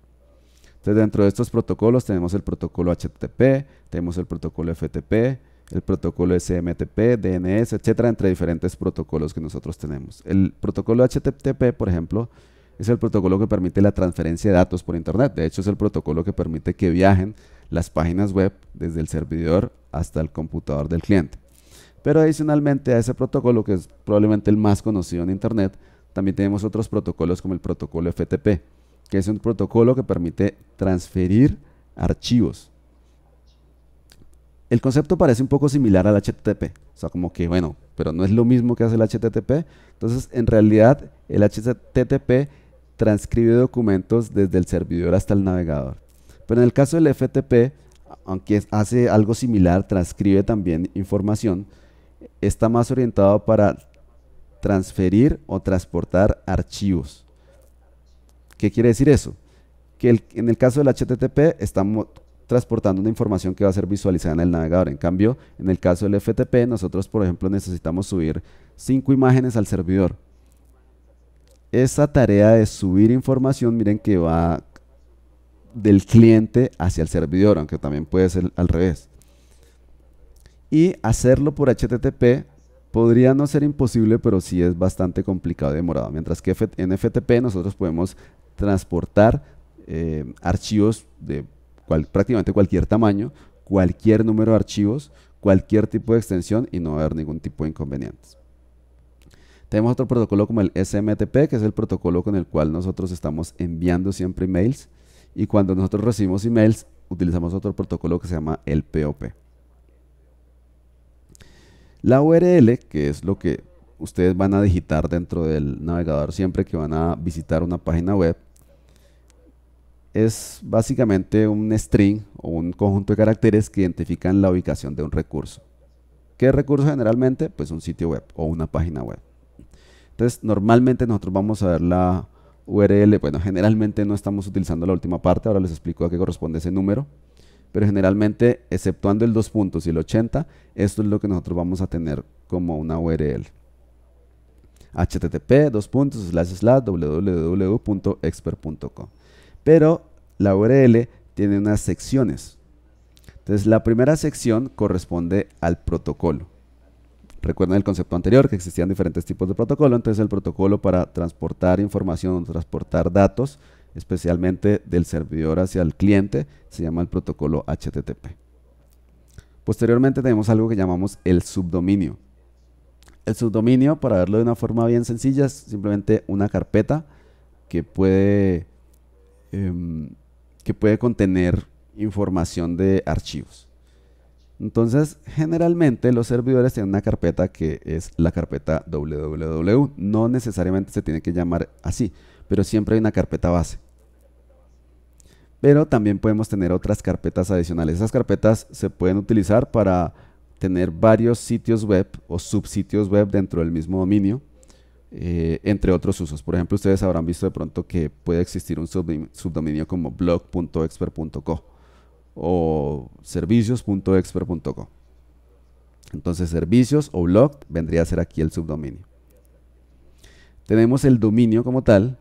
Entonces, dentro de estos protocolos tenemos el protocolo HTTP, tenemos el protocolo FTP, el protocolo SMTP, DNS, etcétera, entre diferentes protocolos que nosotros tenemos. El protocolo HTTP, por ejemplo, es el protocolo que permite la transferencia de datos por Internet. De hecho, es el protocolo que permite que viajen las páginas web desde el servidor hasta el computador del cliente. Pero adicionalmente a ese protocolo, que es probablemente el más conocido en Internet, también tenemos otros protocolos como el protocolo FTP, que es un protocolo que permite transferir archivos. El concepto parece un poco similar al HTTP, o sea, como que, bueno, pero no es lo mismo que hace el HTTP. Entonces, en realidad, el HTTP transcribe documentos desde el servidor hasta el navegador. Pero en el caso del FTP, aunque hace algo similar, transcribe también información, está más orientado para transferir o transportar archivos. ¿Qué quiere decir eso? Que en el caso del HTTP estamos transportando una información que va a ser visualizada en el navegador. En cambio, en el caso del FTP, nosotros, por ejemplo, necesitamos subir 5 imágenes al servidor. Esa tarea de subir información, miren que va del cliente hacia el servidor, aunque también puede ser al revés. Y hacerlo por HTTP podría no ser imposible, pero sí es bastante complicado y demorado. Mientras que en FTP nosotros podemos transportar archivos de prácticamente cualquier tamaño, cualquier número de archivos, cualquier tipo de extensión y no va a haber ningún tipo de inconvenientes. Tenemos otro protocolo como el SMTP, que es el protocolo con el cual nosotros estamos enviando siempre emails, y cuando nosotros recibimos emails utilizamos otro protocolo que se llama el POP. La URL, que es lo que ustedes van a digitar dentro del navegador siempre que van a visitar una página web, es básicamente un string o un conjunto de caracteres que identifican la ubicación de un recurso. ¿Qué recurso generalmente? Pues un sitio web o una página web. Entonces, normalmente nosotros vamos a ver la URL, bueno, generalmente no estamos utilizando la última parte, ahora les explico a qué corresponde ese número, pero generalmente, exceptuando el 2 puntos y el 80, esto es lo que nosotros vamos a tener como una URL. http://www.expert.com. Pero la URL tiene unas secciones. Entonces, la primera sección corresponde al protocolo. Recuerden el concepto anterior, que existían diferentes tipos de protocolo. Entonces, el protocolo para transportar información, transportar datos, especialmente del servidor hacia el cliente, se llama el protocolo HTTP. Posteriormente tenemos algo que llamamos el subdominio. El subdominio, para verlo de una forma bien sencilla, es simplemente una carpeta que puede contener información de archivos. Entonces, generalmente los servidores tienen una carpeta que es la carpeta www. No necesariamente se tiene que llamar así, pero siempre hay una carpeta base. Pero también podemos tener otras carpetas adicionales. Esas carpetas se pueden utilizar para tener varios sitios web o subsitios web dentro del mismo dominio, entre otros usos. Por ejemplo, ustedes habrán visto de pronto que puede existir un subdominio como blog.expert.co o servicios.expert.co. Entonces, servicios o blog vendría a ser aquí el subdominio. Tenemos el dominio como tal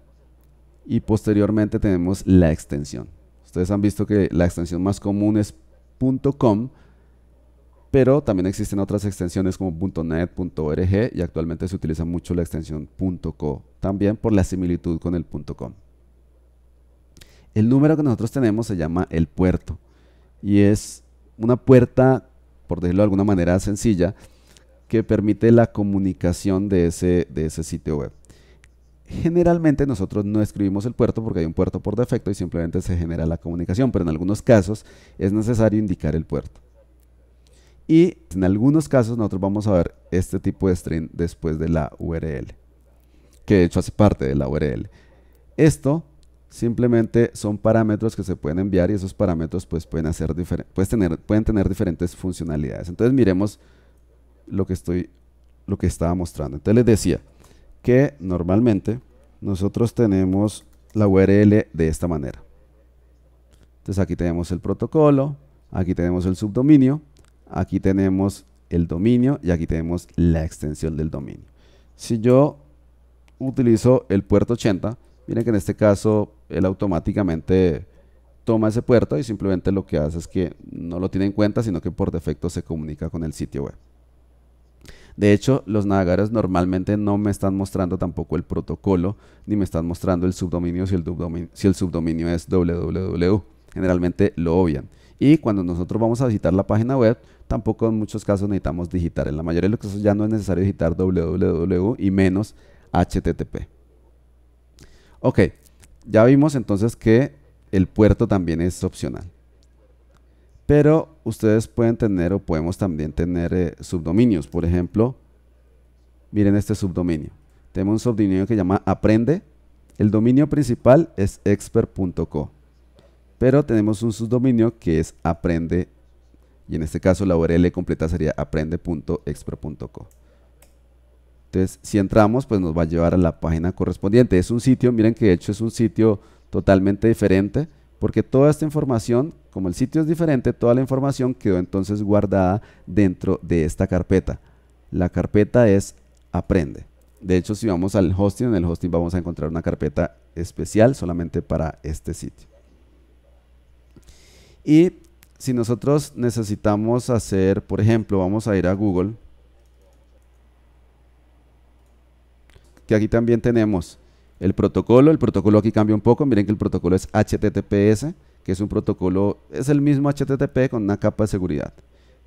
y posteriormente tenemos la extensión. Ustedes han visto que la extensión más común es .com, pero también existen otras extensiones como .net, .org y actualmente se utiliza mucho la extensión .co, también por la similitud con el .com. El número que nosotros tenemos se llama el puerto y es una puerta, por decirlo de alguna manera sencilla, que permite la comunicación de ese sitio web. Generalmente nosotros no escribimos el puerto porque hay un puerto por defecto y simplemente se genera la comunicación, pero en algunos casos es necesario indicar el puerto. Y en algunos casos nosotros vamos a ver este tipo de string después de la URL, que de hecho hace parte de la URL. Esto simplemente son parámetros que se pueden enviar y esos parámetros pues pueden tener diferentes funcionalidades. Entonces miremos lo que estaba mostrando. Entonces les decía que normalmente nosotros tenemos la URL de esta manera. Entonces aquí tenemos el protocolo, aquí tenemos el subdominio, aquí tenemos el dominio y aquí tenemos la extensión del dominio. Si yo utilizo el puerto 80, miren que en este caso él automáticamente toma ese puerto y simplemente lo que hace es que no lo tiene en cuenta, sino que por defecto se comunica con el sitio web. De hecho, los navegadores normalmente no me están mostrando tampoco el protocolo, ni me están mostrando el subdominio si el subdominio es www. generalmente lo obvian. Y cuando nosotros vamos a visitar la página web, tampoco en muchos casos necesitamos digitar. En la mayoría de los casos ya no es necesario digitar www y menos HTTP. Ok, ya vimos entonces que el puerto también es opcional. Pero ustedes pueden tener o podemos también tener subdominios. Por ejemplo, miren este subdominio. Tenemos un subdominio que se llama Aprende. El dominio principal es expert.co. Pero tenemos un subdominio que es Aprende. Y en este caso la URL completa sería aprende.expert.co. Entonces, si entramos, pues nos va a llevar a la página correspondiente. Es un sitio, miren que de hecho es un sitio totalmente diferente, porque toda esta información, como el sitio es diferente, toda la información quedó entonces guardada dentro de esta carpeta. La carpeta es Aprende. De hecho, si vamos al hosting, en el hosting vamos a encontrar una carpeta especial solamente para este sitio. Y si nosotros necesitamos hacer, por ejemplo, vamos a ir a Google, que aquí también tenemos el protocolo aquí cambia un poco, miren que el protocolo es HTTPS, que es un protocolo, es el mismo HTTP con una capa de seguridad.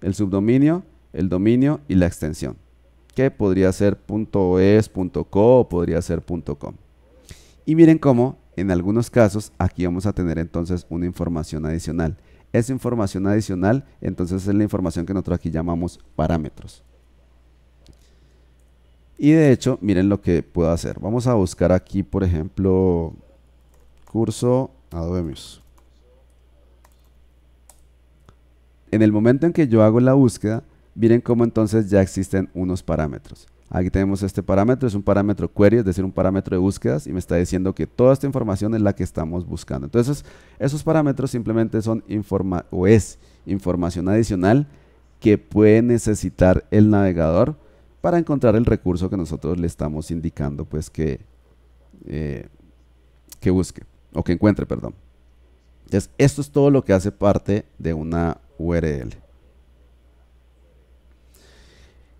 El subdominio, el dominio y la extensión, que podría ser .es, .co o podría ser .com. Y miren cómo en algunos casos aquí vamos a tener entonces una información adicional. Esa información adicional entonces es la información que nosotros aquí llamamos parámetros. Y de hecho, miren lo que puedo hacer. Vamos a buscar aquí, por ejemplo, curso Adobe Muse. En el momento en que yo hago la búsqueda, miren cómo entonces ya existen unos parámetros. Aquí tenemos este parámetro, es un parámetro query, es decir, un parámetro de búsquedas, y me está diciendo que toda esta información es la que estamos buscando. Entonces, esos parámetros simplemente son información adicional que puede necesitar el navegador para encontrar el recurso que nosotros le estamos indicando pues que busque o que encuentre, perdón. Entonces, esto es todo lo que hace parte de una URL.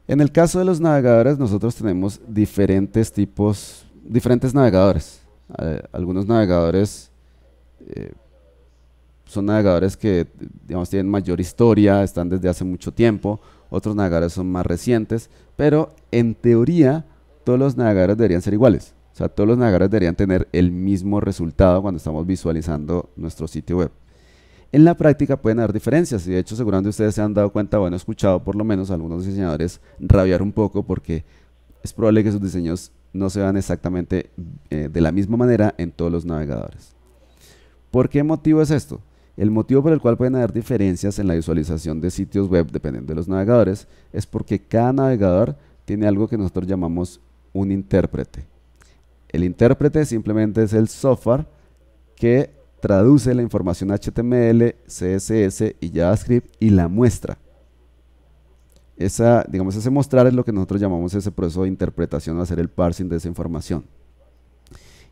En el caso de los navegadores, nosotros tenemos diferentes navegadores. Algunos navegadores son navegadores que, digamos, tienen mayor historia, están desde hace mucho tiempo. Otros navegadores son más recientes, pero en teoría todos los navegadores deberían ser iguales. O sea, todos los navegadores deberían tener el mismo resultado cuando estamos visualizando nuestro sitio web. En la práctica pueden haber diferencias y de hecho seguramente ustedes se han dado cuenta o han escuchado por lo menos a algunos diseñadores rabiar un poco porque es probable que sus diseños no se vean exactamente de la misma manera en todos los navegadores. ¿Por qué motivo es esto? El motivo por el cual pueden haber diferencias en la visualización de sitios web dependiendo de los navegadores es porque cada navegador tiene algo que nosotros llamamos un intérprete. El intérprete simplemente es el software que traduce la información HTML, CSS y JavaScript y la muestra. Ese mostrar es lo que nosotros llamamos ese proceso de interpretación o hacer el parsing de esa información.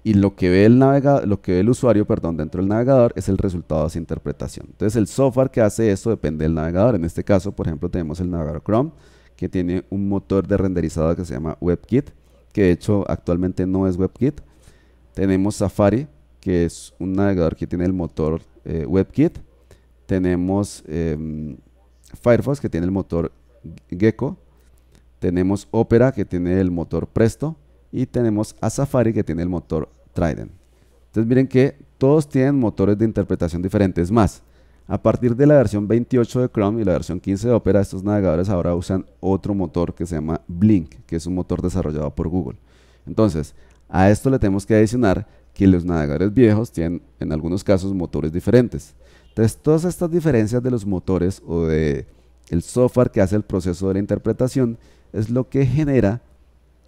Y lo que ve el usuario, dentro del navegador es el resultado de esa interpretación. Entonces el software que hace esto depende del navegador. En este caso, por ejemplo, tenemos el navegador Chrome, que tiene un motor de renderizado que se llama WebKit, que de hecho actualmente no es WebKit. Tenemos Safari, que es un navegador que tiene el motor WebKit. Tenemos Firefox, que tiene el motor Gecko. Tenemos Opera, que tiene el motor Presto. Y tenemos a Safari, que tiene el motor Trident. Entonces miren que todos tienen motores de interpretación diferentes. Más, a partir de la versión 28 de Chrome y la versión 15 de Opera, estos navegadores ahora usan otro motor que se llama Blink, que es un motor desarrollado por Google. Entonces, a esto le tenemos que adicionar que los navegadores viejos tienen en algunos casos motores diferentes. Entonces, todas estas diferencias de los motores o de el software que hace el proceso de la interpretación es lo que genera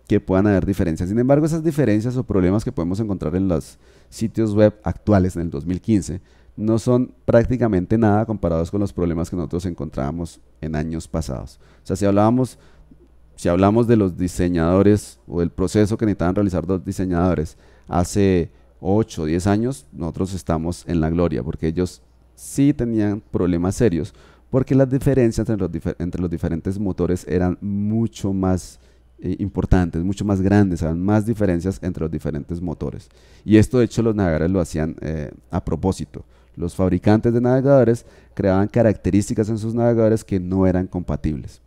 que puedan haber diferencias. Sin embargo, esas diferencias o problemas que podemos encontrar en los sitios web actuales en el 2015 no son prácticamente nada comparados con los problemas que nosotros encontrábamos en años pasados. O sea, si hablamos de los diseñadores o del proceso que necesitaban realizar los diseñadores hace 8 o 10 años, nosotros estamos en la gloria porque ellos sí tenían problemas serios porque las diferencias entre los diferentes motores eran mucho más importantes, mucho más grandes, había más diferencias entre los diferentes motores. Y esto de hecho los navegadores lo hacían a propósito, los fabricantes de navegadores creaban características en sus navegadores que no eran compatibles.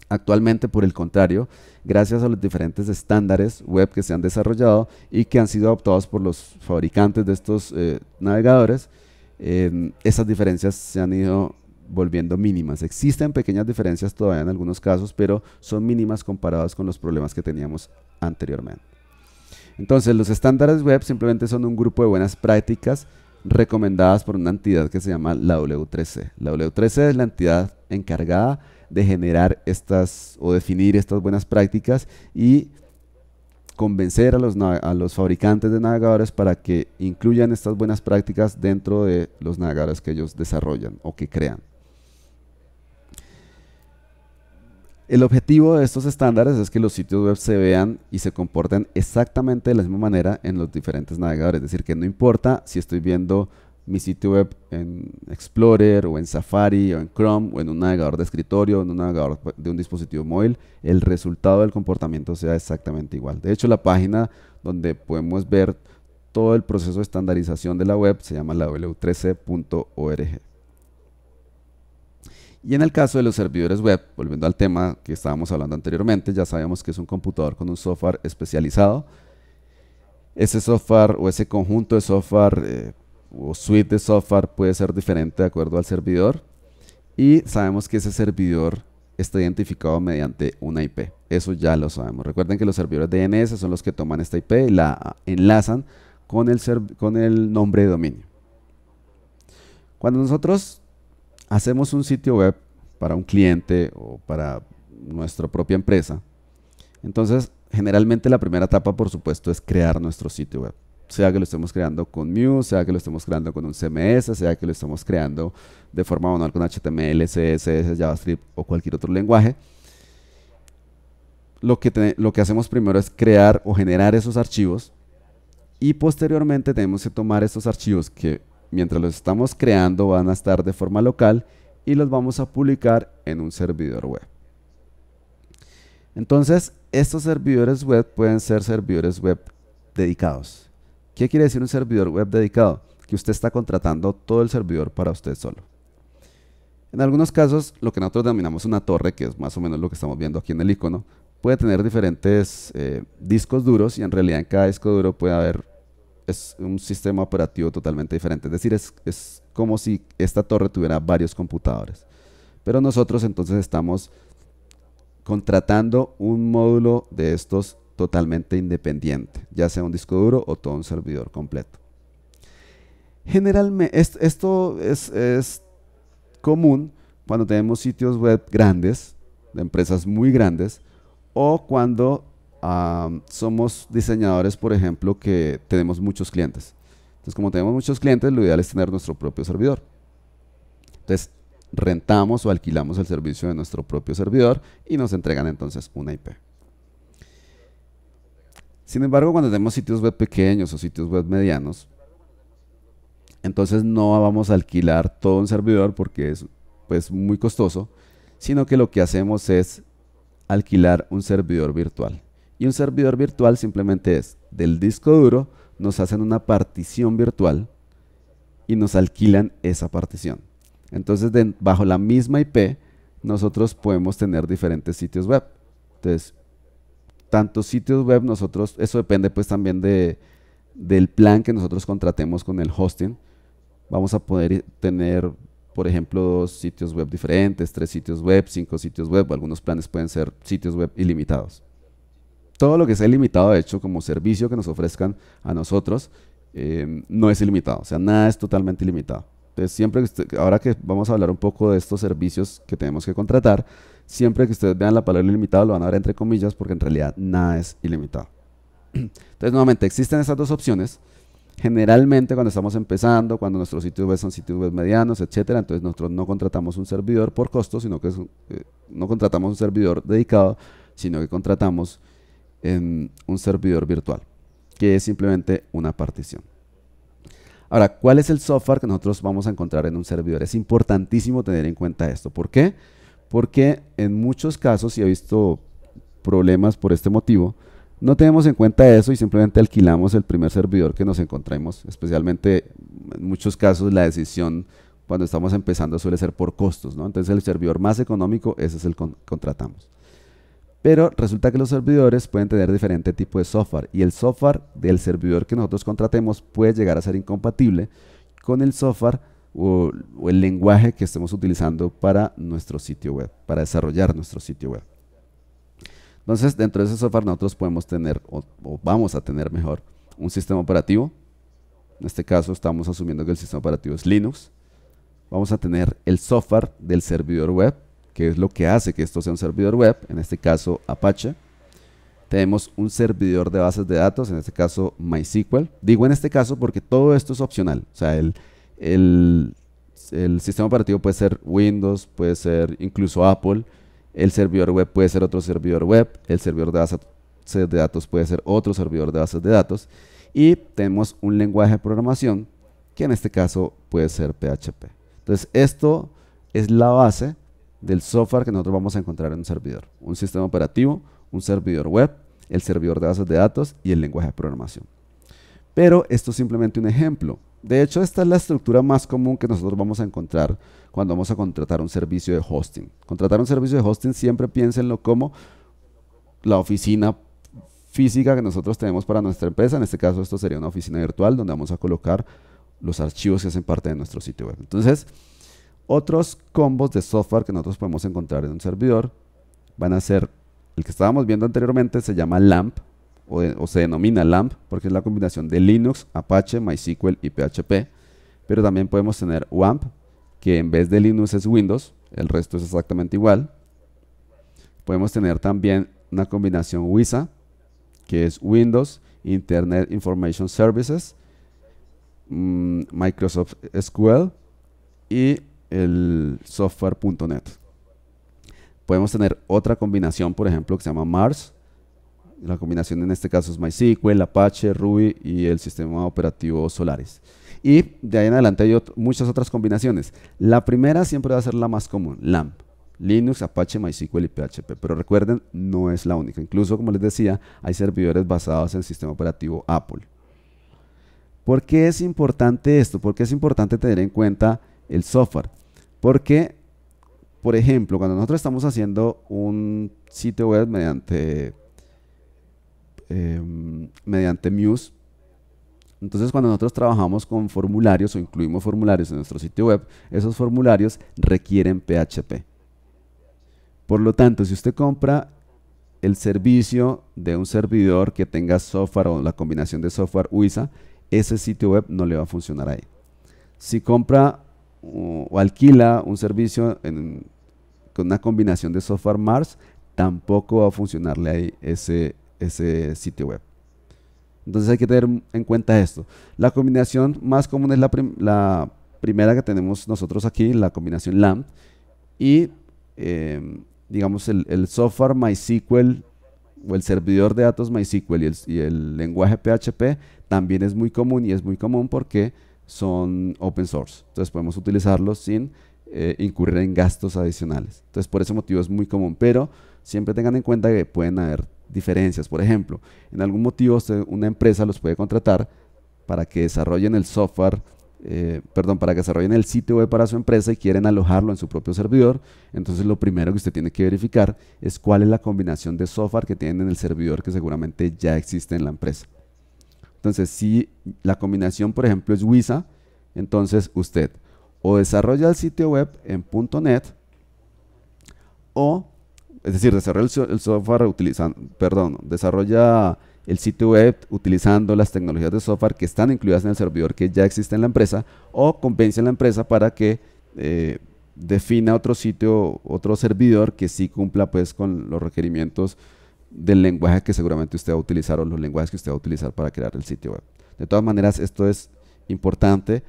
Actualmente, por el contrario, gracias a los diferentes estándares web que se han desarrollado y que han sido adoptados por los fabricantes de estos navegadores, esas diferencias se han ido volviendo mínimas. Existen pequeñas diferencias todavía en algunos casos, pero son mínimas comparadas con los problemas que teníamos anteriormente. Entonces, los estándares web simplemente son un grupo de buenas prácticas recomendadas por una entidad que se llama la W3C. La W3C es la entidad encargada de generar o definir estas buenas prácticas y convencer a los fabricantes de navegadores para que incluyan estas buenas prácticas dentro de los navegadores que ellos desarrollan o que crean. El objetivo de estos estándares es que los sitios web se vean y se comporten exactamente de la misma manera en los diferentes navegadores. Es decir, que no importa si estoy viendo mi sitio web en Explorer o en Safari o en Chrome o en un navegador de escritorio o en un navegador de un dispositivo móvil, el resultado del comportamiento sea exactamente igual. De hecho, la página donde podemos ver todo el proceso de estandarización de la web se llama la w3c.org. Y en el caso de los servidores web, volviendo al tema que estábamos hablando anteriormente, ya sabemos que es un computador con un software especializado. Ese software o ese conjunto de software o suite de software puede ser diferente de acuerdo al servidor, y sabemos que ese servidor está identificado mediante una IP. Eso ya lo sabemos. Recuerden que los servidores DNS son los que toman esta IP y la enlazan con el nombre de dominio. Cuando nosotros hacemos un sitio web para un cliente o para nuestra propia empresa, entonces generalmente la primera etapa, por supuesto, es crear nuestro sitio web. Sea que lo estemos creando con Muse, sea que lo estemos creando con un CMS, sea que lo estemos creando de forma manual con HTML, CSS, JavaScript o cualquier otro lenguaje. Lo que hacemos primero es crear o generar esos archivos, y posteriormente tenemos que tomar estos archivos que mientras los estamos creando van a estar de forma local y los vamos a publicar en un servidor web. Entonces, estos servidores web pueden ser servidores web dedicados. ¿Qué quiere decir un servidor web dedicado? Que usted está contratando todo el servidor para usted solo. En algunos casos, lo que nosotros denominamos una torre, que es más o menos lo que estamos viendo aquí en el icono, puede tener diferentes discos duros, y en realidad en cada disco duro puede haber un sistema operativo totalmente diferente. Es decir, es como si esta torre tuviera varios computadores. Pero nosotros entonces estamos contratando un módulo de estos totalmente independiente, ya sea un disco duro o todo un servidor completo. Generalmente, esto es común cuando tenemos sitios web grandes, de empresas muy grandes, o cuando somos diseñadores, por ejemplo, que tenemos muchos clientes. Entonces, como tenemos muchos clientes, lo ideal es tener nuestro propio servidor. Entonces, rentamos o alquilamos el servicio de nuestro propio servidor y nos entregan entonces una IP. Sin embargo, cuando tenemos sitios web pequeños o sitios web medianos, entonces no vamos a alquilar todo un servidor porque es pues muy costoso, sino que lo que hacemos es alquilar un servidor virtual. Y un servidor virtual simplemente es del disco duro, nos hacen una partición virtual y nos alquilan esa partición. Entonces, bajo la misma IP, nosotros podemos tener diferentes sitios web. Entonces, tantos sitios web, eso depende pues también del plan que nosotros contratemos con el hosting. Vamos a poder tener, por ejemplo, 2 sitios web diferentes, 3 sitios web, 5 sitios web, o algunos planes pueden ser sitios web ilimitados. Todo lo que sea ilimitado, de hecho, como servicio que nos ofrezcan a nosotros, no es ilimitado, o sea, nada es totalmente ilimitado. Entonces, ahora que vamos a hablar un poco de estos servicios que tenemos que contratar, siempre que ustedes vean la palabra ilimitado, lo van a ver entre comillas, porque en realidad nada es ilimitado. Entonces, nuevamente, existen estas dos opciones. Generalmente, cuando estamos empezando, cuando nuestros sitios web son sitios web medianos, etcétera, entonces nosotros no contratamos un servidor por costo, sino que no contratamos un servidor dedicado, sino que contratamos un servidor virtual, que es simplemente una partición. Ahora, ¿cuál es el software que nosotros vamos a encontrar en un servidor? Es importantísimo tener en cuenta esto. ¿Por qué? Porque en muchos casos, y he visto problemas por este motivo, No tenemos en cuenta eso y simplemente alquilamos el primer servidor que nos encontremos, especialmente en muchos casos la decisión cuando estamos empezando suele ser por costos, ¿no? Entonces el servidor más económico, ese es el que contratamos. Pero resulta que los servidores pueden tener diferente tipo de software y el software del servidor que nosotros contratemos puede llegar a ser incompatible con el software o el lenguaje que estemos utilizando para nuestro sitio web, para desarrollar nuestro sitio web. Entonces, dentro de ese software nosotros podemos tener, o vamos a tener mejor, un sistema operativo. En este caso estamos asumiendo que el sistema operativo es Linux. Vamos a tener el software del servidor web, que es lo que hace que esto sea un servidor web, en este caso Apache. Tenemos un servidor de bases de datos, en este caso MySQL. Digo en este caso porque todo esto es opcional. O sea, el sistema operativo puede ser Windows, puede ser incluso Apple. El servidor web puede ser otro servidor web. El servidor de bases de datos puede ser otro servidor de bases de datos. Y tenemos un lenguaje de programación que en este caso puede ser PHP. Entonces, esto es la base del software que nosotros vamos a encontrar en un servidor. Un sistema operativo, un servidor web, el servidor de bases de datos y el lenguaje de programación. Pero esto es simplemente un ejemplo. De hecho, esta es la estructura más común que nosotros vamos a encontrar cuando vamos a contratar un servicio de hosting. Contratar un servicio de hosting, siempre piénsenlo como la oficina física que nosotros tenemos para nuestra empresa. En este caso, esto sería una oficina virtual donde vamos a colocar los archivos que hacen parte de nuestro sitio web. Entonces, otros combos de software que nosotros podemos encontrar en un servidor van a ser el que estábamos viendo anteriormente, se llama LAMP o se denomina LAMP porque es la combinación de Linux, Apache, MySQL y PHP. Pero también podemos tener WAMP, que en vez de Linux es Windows, el resto es exactamente igual. Podemos tener también una combinación WISA, que es Windows, Internet Information Services, Microsoft SQL y el software.net. Podemos tener otra combinación, por ejemplo, que se llama Mars. La combinación en este caso es MySQL, Apache, Ruby y el sistema operativo Solaris. Y de ahí en adelante hay muchas otras combinaciones. La primera siempre va a ser la más común, LAMP. Linux, Apache, MySQL y PHP. Pero recuerden, no es la única. Incluso, como les decía, hay servidores basados en el sistema operativo Apple. ¿Por qué es importante esto? ¿Por qué es importante tener en cuenta el software? Porque, por ejemplo, cuando nosotros estamos haciendo un sitio web mediante Muse, entonces cuando nosotros trabajamos con formularios o incluimos formularios en nuestro sitio web, esos formularios requieren PHP. Por lo tanto, si usted compra el servicio de un servidor que tenga software o la combinación de software WISA, ese sitio web no le va a funcionar ahí. Si compra o alquila un servicio con una combinación de software Mars, tampoco va a funcionarle ahí ese sitio web. Entonces hay que tener en cuenta esto. La combinación más común es la primera que tenemos nosotros aquí, la combinación LAMP. Y digamos el software MySQL o el servidor de datos MySQL y el lenguaje PHP también es muy común, y es muy común porque son open source. Entonces podemos utilizarlos sin incurrir en gastos adicionales. Entonces por ese motivo es muy común, pero siempre tengan en cuenta que pueden haber diferencias. Por ejemplo, en algún motivo una empresa los puede contratar para que desarrollen el software, para que desarrollen el sitio web para su empresa y quieren alojarlo en su propio servidor. Entonces lo primero que usted tiene que verificar es cuál es la combinación de software que tienen en el servidor que seguramente ya existe en la empresa. Entonces, si la combinación, por ejemplo, es WISA, entonces usted o desarrolla el sitio web en .NET es decir, desarrolla el software desarrolla el sitio web utilizando las tecnologías de software que están incluidas en el servidor que ya existe en la empresa, o convence a la empresa para que defina otro sitio, otro servidor que sí cumpla pues con los requerimientos del lenguaje que seguramente usted va a utilizar o los lenguajes que usted va a utilizar para crear el sitio web. De todas maneras, esto es importante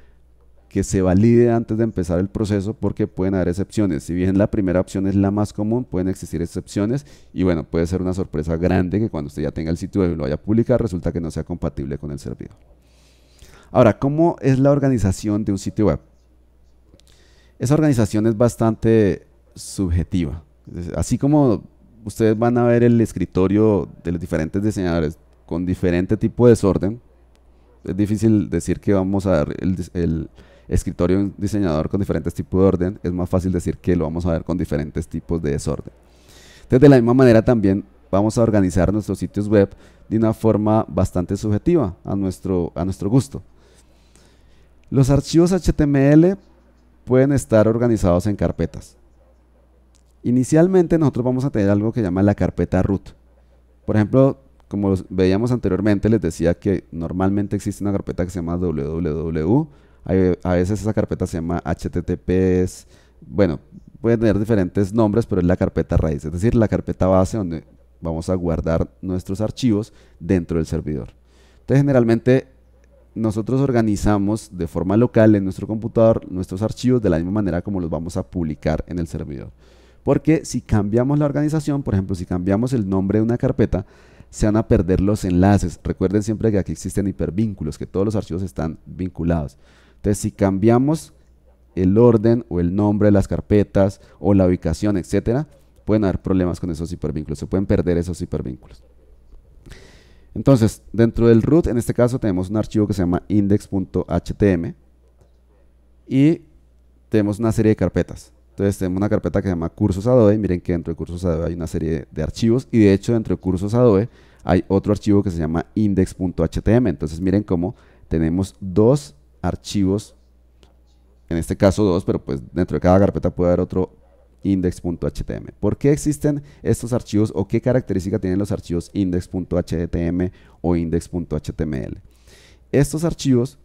que se valide antes de empezar el proceso porque pueden haber excepciones. Si bien la primera opción es la más común, pueden existir excepciones y bueno, puede ser una sorpresa grande que cuando usted ya tenga el sitio web y lo vaya a publicar, resulta que no sea compatible con el servidor. Ahora, ¿cómo es la organización de un sitio web? Esa organización es bastante subjetiva. Así como ustedes van a ver el escritorio de los diferentes diseñadores con diferente tipo de desorden. Es difícil decir que vamos a dar el escritorio de un diseñador con diferentes tipos de orden. Es más fácil decir que lo vamos a ver con diferentes tipos de desorden. Entonces, de la misma manera también vamos a organizar nuestros sitios web de una forma bastante subjetiva a nuestro gusto. Los archivos HTML pueden estar organizados en carpetas. Inicialmente nosotros vamos a tener algo que llama la carpeta root. Por ejemplo, como veíamos anteriormente, les decía que normalmente existe una carpeta que se llama www. A veces esa carpeta se llama https. Bueno, puede tener diferentes nombres, pero es la carpeta raíz, es decir, la carpeta base donde vamos a guardar nuestros archivos dentro del servidor. Entonces, generalmente nosotros organizamos de forma local en nuestro computador nuestros archivos de la misma manera como los vamos a publicar en el servidor. Porque si cambiamos la organización, por ejemplo, si cambiamos el nombre de una carpeta, se van a perder los enlaces. Recuerden siempre que aquí existen hipervínculos, que todos los archivos están vinculados. Entonces, si cambiamos el orden o el nombre de las carpetas o la ubicación, etcétera, pueden haber problemas con esos hipervínculos, se pueden perder esos hipervínculos. Entonces, dentro del root, en este caso, tenemos un archivo que se llama index.htm y tenemos una serie de carpetas. Entonces tenemos una carpeta que se llama cursos Adobe. Miren que dentro de cursos Adobe hay una serie de archivos y de hecho dentro de cursos Adobe hay otro archivo que se llama index.htm. Entonces miren cómo tenemos dos archivos, en este caso dos, pero pues dentro de cada carpeta puede haber otro index.htm. ¿Por qué existen estos archivos o qué característica tienen los archivos index.htm o index.html? Estos archivos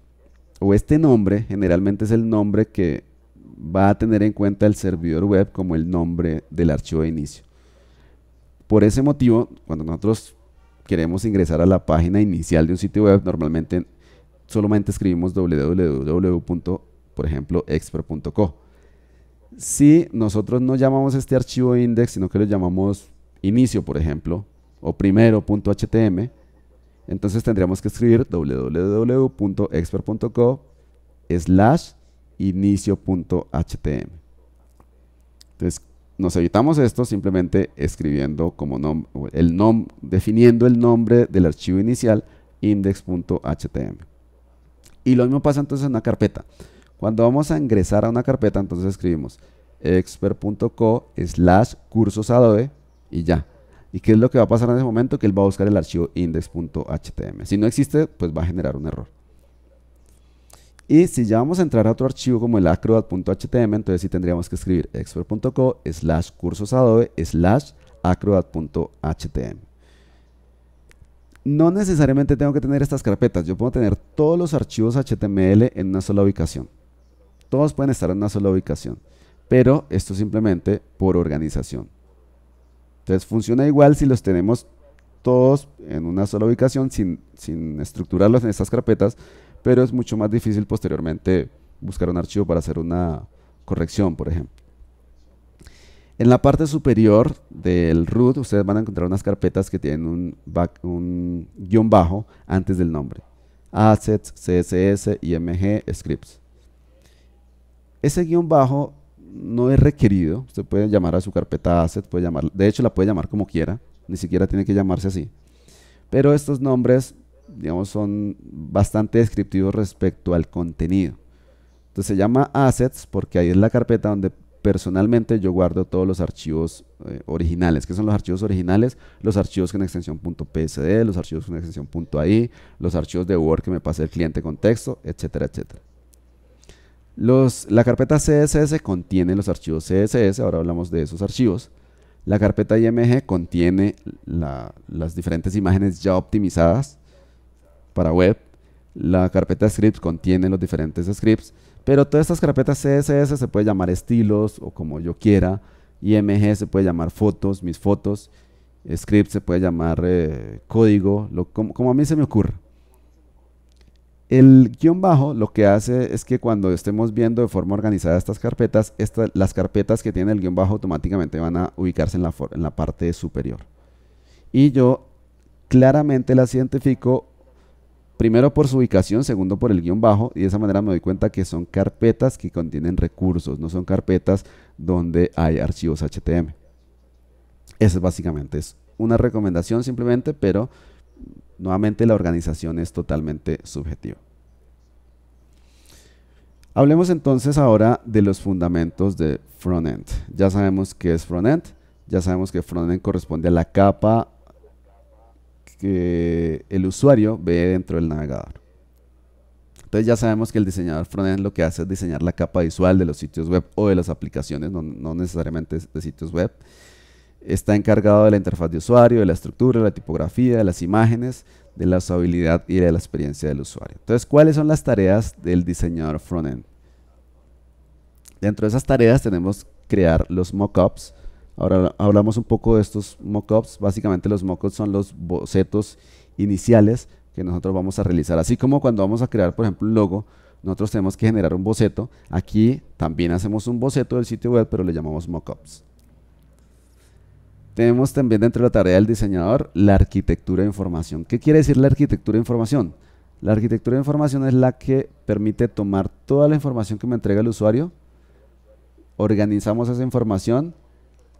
o este nombre generalmente es el nombre que va a tener en cuenta el servidor web como el nombre del archivo de inicio. Por ese motivo, cuando nosotros queremos ingresar a la página inicial de un sitio web, normalmente solamente escribimos www, por ejemplo, expert.co. Si nosotros no llamamos este archivo index, sino que lo llamamos inicio, por ejemplo, o primero.htm, entonces tendríamos que escribir www.expert.co/inicio.htm. Entonces, nos evitamos esto simplemente escribiendo como definiendo el nombre del archivo inicial index.htm. Y lo mismo pasa entonces en una carpeta. Cuando vamos a ingresar a una carpeta, entonces escribimos expert.co/cursos Adobe y ya. ¿Y qué es lo que va a pasar en ese momento? Que él va a buscar el archivo index.htm. Si no existe, pues va a generar un error. Y si ya vamos a entrar a otro archivo como el acrobat.htm, entonces sí tendríamos que escribir expert.co/cursos Adobe/acrobat.htm. No necesariamente tengo que tener estas carpetas. Yo puedo tener todos los archivos HTML en una sola ubicación. Todos pueden estar en una sola ubicación. Pero esto simplemente por organización. Entonces funciona igual si los tenemos todos en una sola ubicación sin estructurarlos en estas carpetas, pero es mucho más difícil posteriormente buscar un archivo para hacer una corrección, por ejemplo. En la parte superior del root ustedes van a encontrar unas carpetas que tienen un guión bajo antes del nombre. Assets, CSS, IMG, Scripts. Ese guión bajo no es requerido. Usted puede llamar a su carpeta Assets, de hecho la puede llamar como quiera, ni siquiera tiene que llamarse así. Pero estos nombres, digamos, son bastante descriptivos respecto al contenido. Entonces se llama Assets porque ahí es la carpeta donde personalmente yo guardo todos los archivos originales. ¿Qué son los archivos originales? Los archivos con extensión .psd, los archivos con extensión .ai, los archivos de Word que me pase el cliente con texto, etcétera, etcétera. La carpeta CSS contiene los archivos CSS, ahora hablamos de esos archivos. La carpeta IMG contiene las diferentes imágenes ya optimizadas para web. La carpeta scripts contiene los diferentes scripts, pero todas estas carpetas CSS se puede llamar estilos o como yo quiera. IMG se puede llamar fotos, mis fotos. Script se puede llamar código, como a mí se me ocurra. El guión bajo lo que hace es que cuando estemos viendo de forma organizada estas carpetas, las carpetas que tienen el guión bajo automáticamente van a ubicarse en la parte superior. Y yo claramente las identifico primero por su ubicación, segundo por el guión bajo, y de esa manera me doy cuenta que son carpetas que contienen recursos, no son carpetas donde hay archivos HTML. Eso es básicamente, es una recomendación simplemente, pero nuevamente la organización es totalmente subjetiva. Hablemos entonces ahora de los fundamentos de frontend. Ya sabemos qué es frontend, ya sabemos que frontend corresponde a la capa que el usuario ve dentro del navegador. Entonces ya sabemos que el diseñador frontend lo que hace es diseñar la capa visual de los sitios web o de las aplicaciones, no necesariamente de sitios web. Está encargado de la interfaz de usuario, de la estructura, de la tipografía, de las imágenes, de la usabilidad y de la experiencia del usuario. Entonces, ¿cuáles son las tareas del diseñador frontend? Dentro de esas tareas tenemos crear los mockups. Ahora hablamos un poco de estos mockups. Básicamente los mockups son los bocetos iniciales que nosotros vamos a realizar. Así como cuando vamos a crear, por ejemplo, un logo, nosotros tenemos que generar un boceto. Aquí también hacemos un boceto del sitio web, pero le llamamos mockups. Tenemos también dentro de la tarea del diseñador la arquitectura de información. ¿Qué quiere decir la arquitectura de información? La arquitectura de información es la que permite tomar toda la información que me entrega el usuario, organizamos esa información,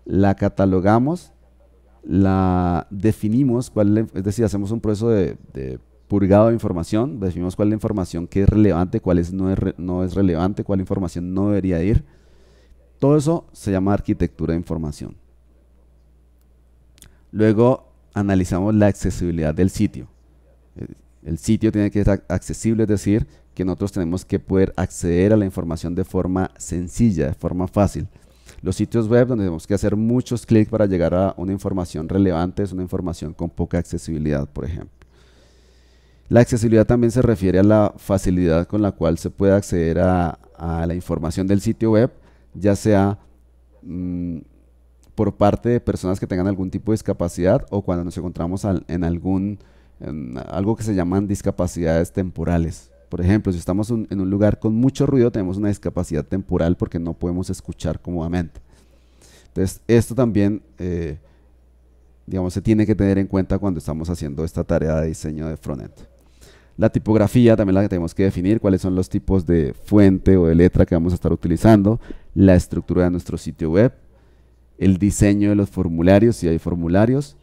la catalogamos, la definimos, es decir, hacemos un proceso de purgado de información, definimos cuál es la información que es relevante, cuál no es relevante, cuál información no debería ir. Todo eso se llama arquitectura de información. Luego analizamos la accesibilidad del sitio. El sitio tiene que ser accesible, es decir, que nosotros tenemos que poder acceder a la información de forma sencilla, de forma fácil. Los sitios web donde tenemos que hacer muchos clics para llegar a una información relevante es una información con poca accesibilidad, por ejemplo. La accesibilidad también se refiere a la facilidad con la cual se puede acceder a la información del sitio web, ya sea por parte de personas que tengan algún tipo de discapacidad o cuando nos encontramos en algo que se llaman discapacidades temporales. Por ejemplo, si estamos en un lugar con mucho ruido, tenemos una discapacidad temporal porque no podemos escuchar cómodamente. Entonces, esto también, digamos, se tiene que tener en cuenta cuando estamos haciendo esta tarea de diseño de frontend. La tipografía también la que tenemos que definir, cuáles son los tipos de fuente o de letra que vamos a estar utilizando, la estructura de nuestro sitio web, el diseño de los formularios, si hay formularios,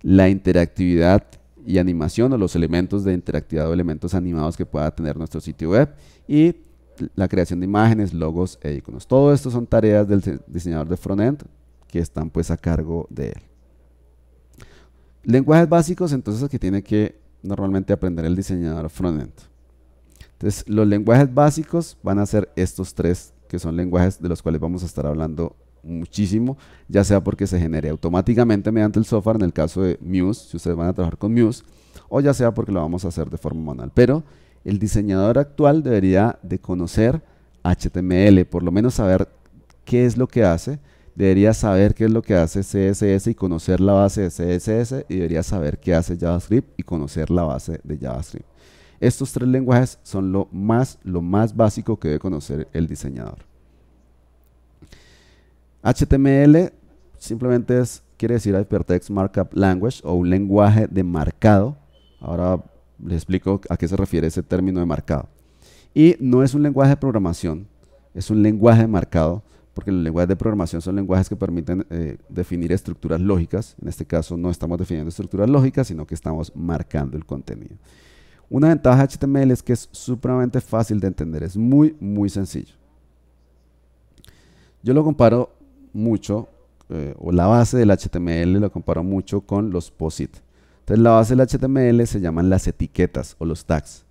la interactividad y animación o los elementos de interactividad o elementos animados que pueda tener nuestro sitio web y la creación de imágenes, logos e iconos. Todo esto son tareas del diseñador de frontend que están pues a cargo de él. Lenguajes básicos, entonces, que tiene que normalmente aprender el diseñador frontend. Entonces, los lenguajes básicos van a ser estos tres, que son lenguajes de los cuales vamos a estar hablando muchísimo, ya sea porque se genere automáticamente mediante el software, en el caso de Muse, si ustedes van a trabajar con Muse, o ya sea porque lo vamos a hacer de forma manual. Pero el diseñador actual debería de conocer HTML, por lo menos saber qué es lo que hace, debería saber qué es lo que hace CSS y conocer la base de CSS, y debería saber qué hace JavaScript y conocer la base de JavaScript. Estos tres lenguajes son lo más básico que debe conocer el diseñador. HTML simplemente quiere decir Hypertext Markup Language o un lenguaje de marcado. Ahora les explico a qué se refiere ese término de marcado. Y no es un lenguaje de programación, es un lenguaje de marcado, porque los lenguajes de programación son lenguajes que permiten definir estructuras lógicas. En este caso no estamos definiendo estructuras lógicas, sino que estamos marcando el contenido. Una ventaja de HTML es que es supremamente fácil de entender, es muy sencillo. Yo lo comparo mucho, o la base del HTML lo comparo mucho con los POSIT. Entonces la base del HTML se llaman las etiquetas o los tags,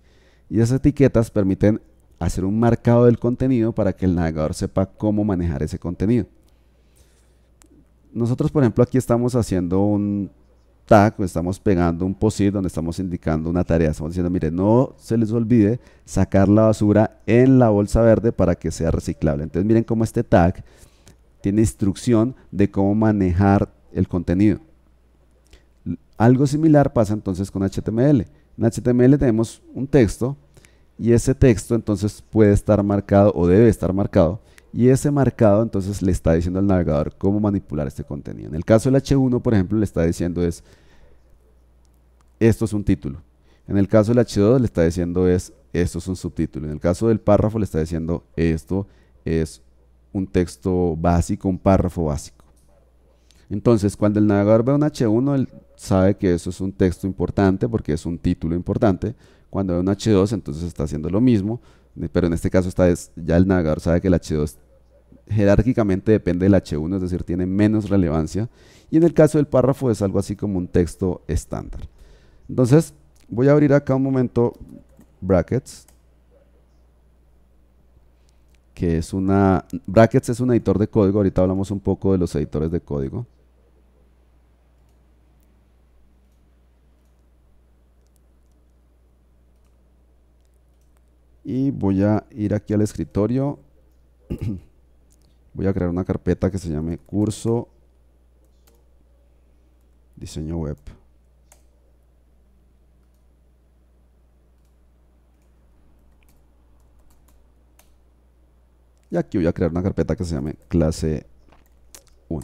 y esas etiquetas permiten hacer un marcado del contenido para que el navegador sepa cómo manejar ese contenido. Nosotros, por ejemplo, aquí estamos haciendo un tag, o estamos pegando un POSIT donde estamos indicando una tarea. Estamos diciendo, mire, no se les olvide sacar la basura en la bolsa verde para que sea reciclable. Entonces miren cómo este tag tiene instrucción de cómo manejar el contenido. Algo similar pasa entonces con HTML. En HTML tenemos un texto, y ese texto entonces puede estar marcado o debe estar marcado, y ese marcado entonces le está diciendo al navegador cómo manipular este contenido. En el caso del H1, por ejemplo, le está diciendo esto es un título. En el caso del H2 le está diciendo esto es un subtítulo. En el caso del párrafo le está diciendo esto es un texto básico, un párrafo básico. Entonces, cuando el navegador ve un H1, él sabe que eso es un texto importante porque es un título importante. Cuando ve un H2, entonces está haciendo lo mismo, pero en este caso ya el navegador sabe que el H2 jerárquicamente depende del H1, es decir, tiene menos relevancia. Y en el caso del párrafo es algo así como un texto estándar. Entonces, voy a abrir acá un momento brackets, brackets es un editor de código. Ahorita hablamos un poco de los editores de código. Y voy a ir aquí al escritorio. Voy a crear una carpeta que se llame curso diseño web. Y aquí voy a crear una carpeta que se llame clase 1.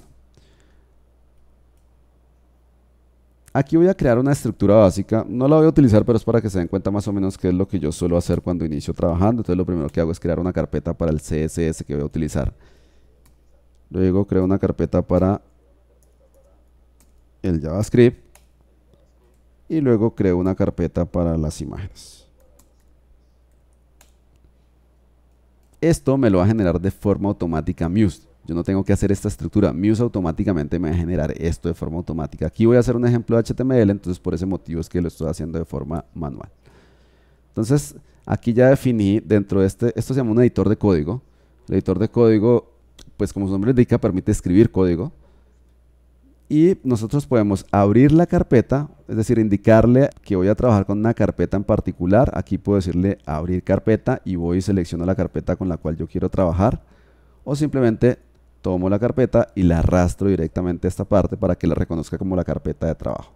Aquí voy a crear una estructura básica. No la voy a utilizar, pero es para que se den cuenta más o menos qué es lo que yo suelo hacer cuando inicio trabajando. Entonces lo primero que hago es crear una carpeta para el CSS que voy a utilizar. Luego creo una carpeta para el JavaScript. Y luego creo una carpeta para las imágenes. Esto me lo va a generar de forma automática Muse. Yo no tengo que hacer esta estructura. Muse automáticamente me va a generar esto de forma automática. Aquí voy a hacer un ejemplo de HTML, entonces por ese motivo es que lo estoy haciendo de forma manual. Entonces, aquí ya definí dentro de esto se llama un editor de código. El editor de código, pues como su nombre indica, permite escribir código. Y nosotros podemos abrir la carpeta, es decir, indicarle que voy a trabajar con una carpeta en particular. Aquí puedo decirle abrir carpeta y voy y selecciono la carpeta con la cual yo quiero trabajar. O simplemente tomo la carpeta y la arrastro directamente a esta parte para que la reconozca como la carpeta de trabajo.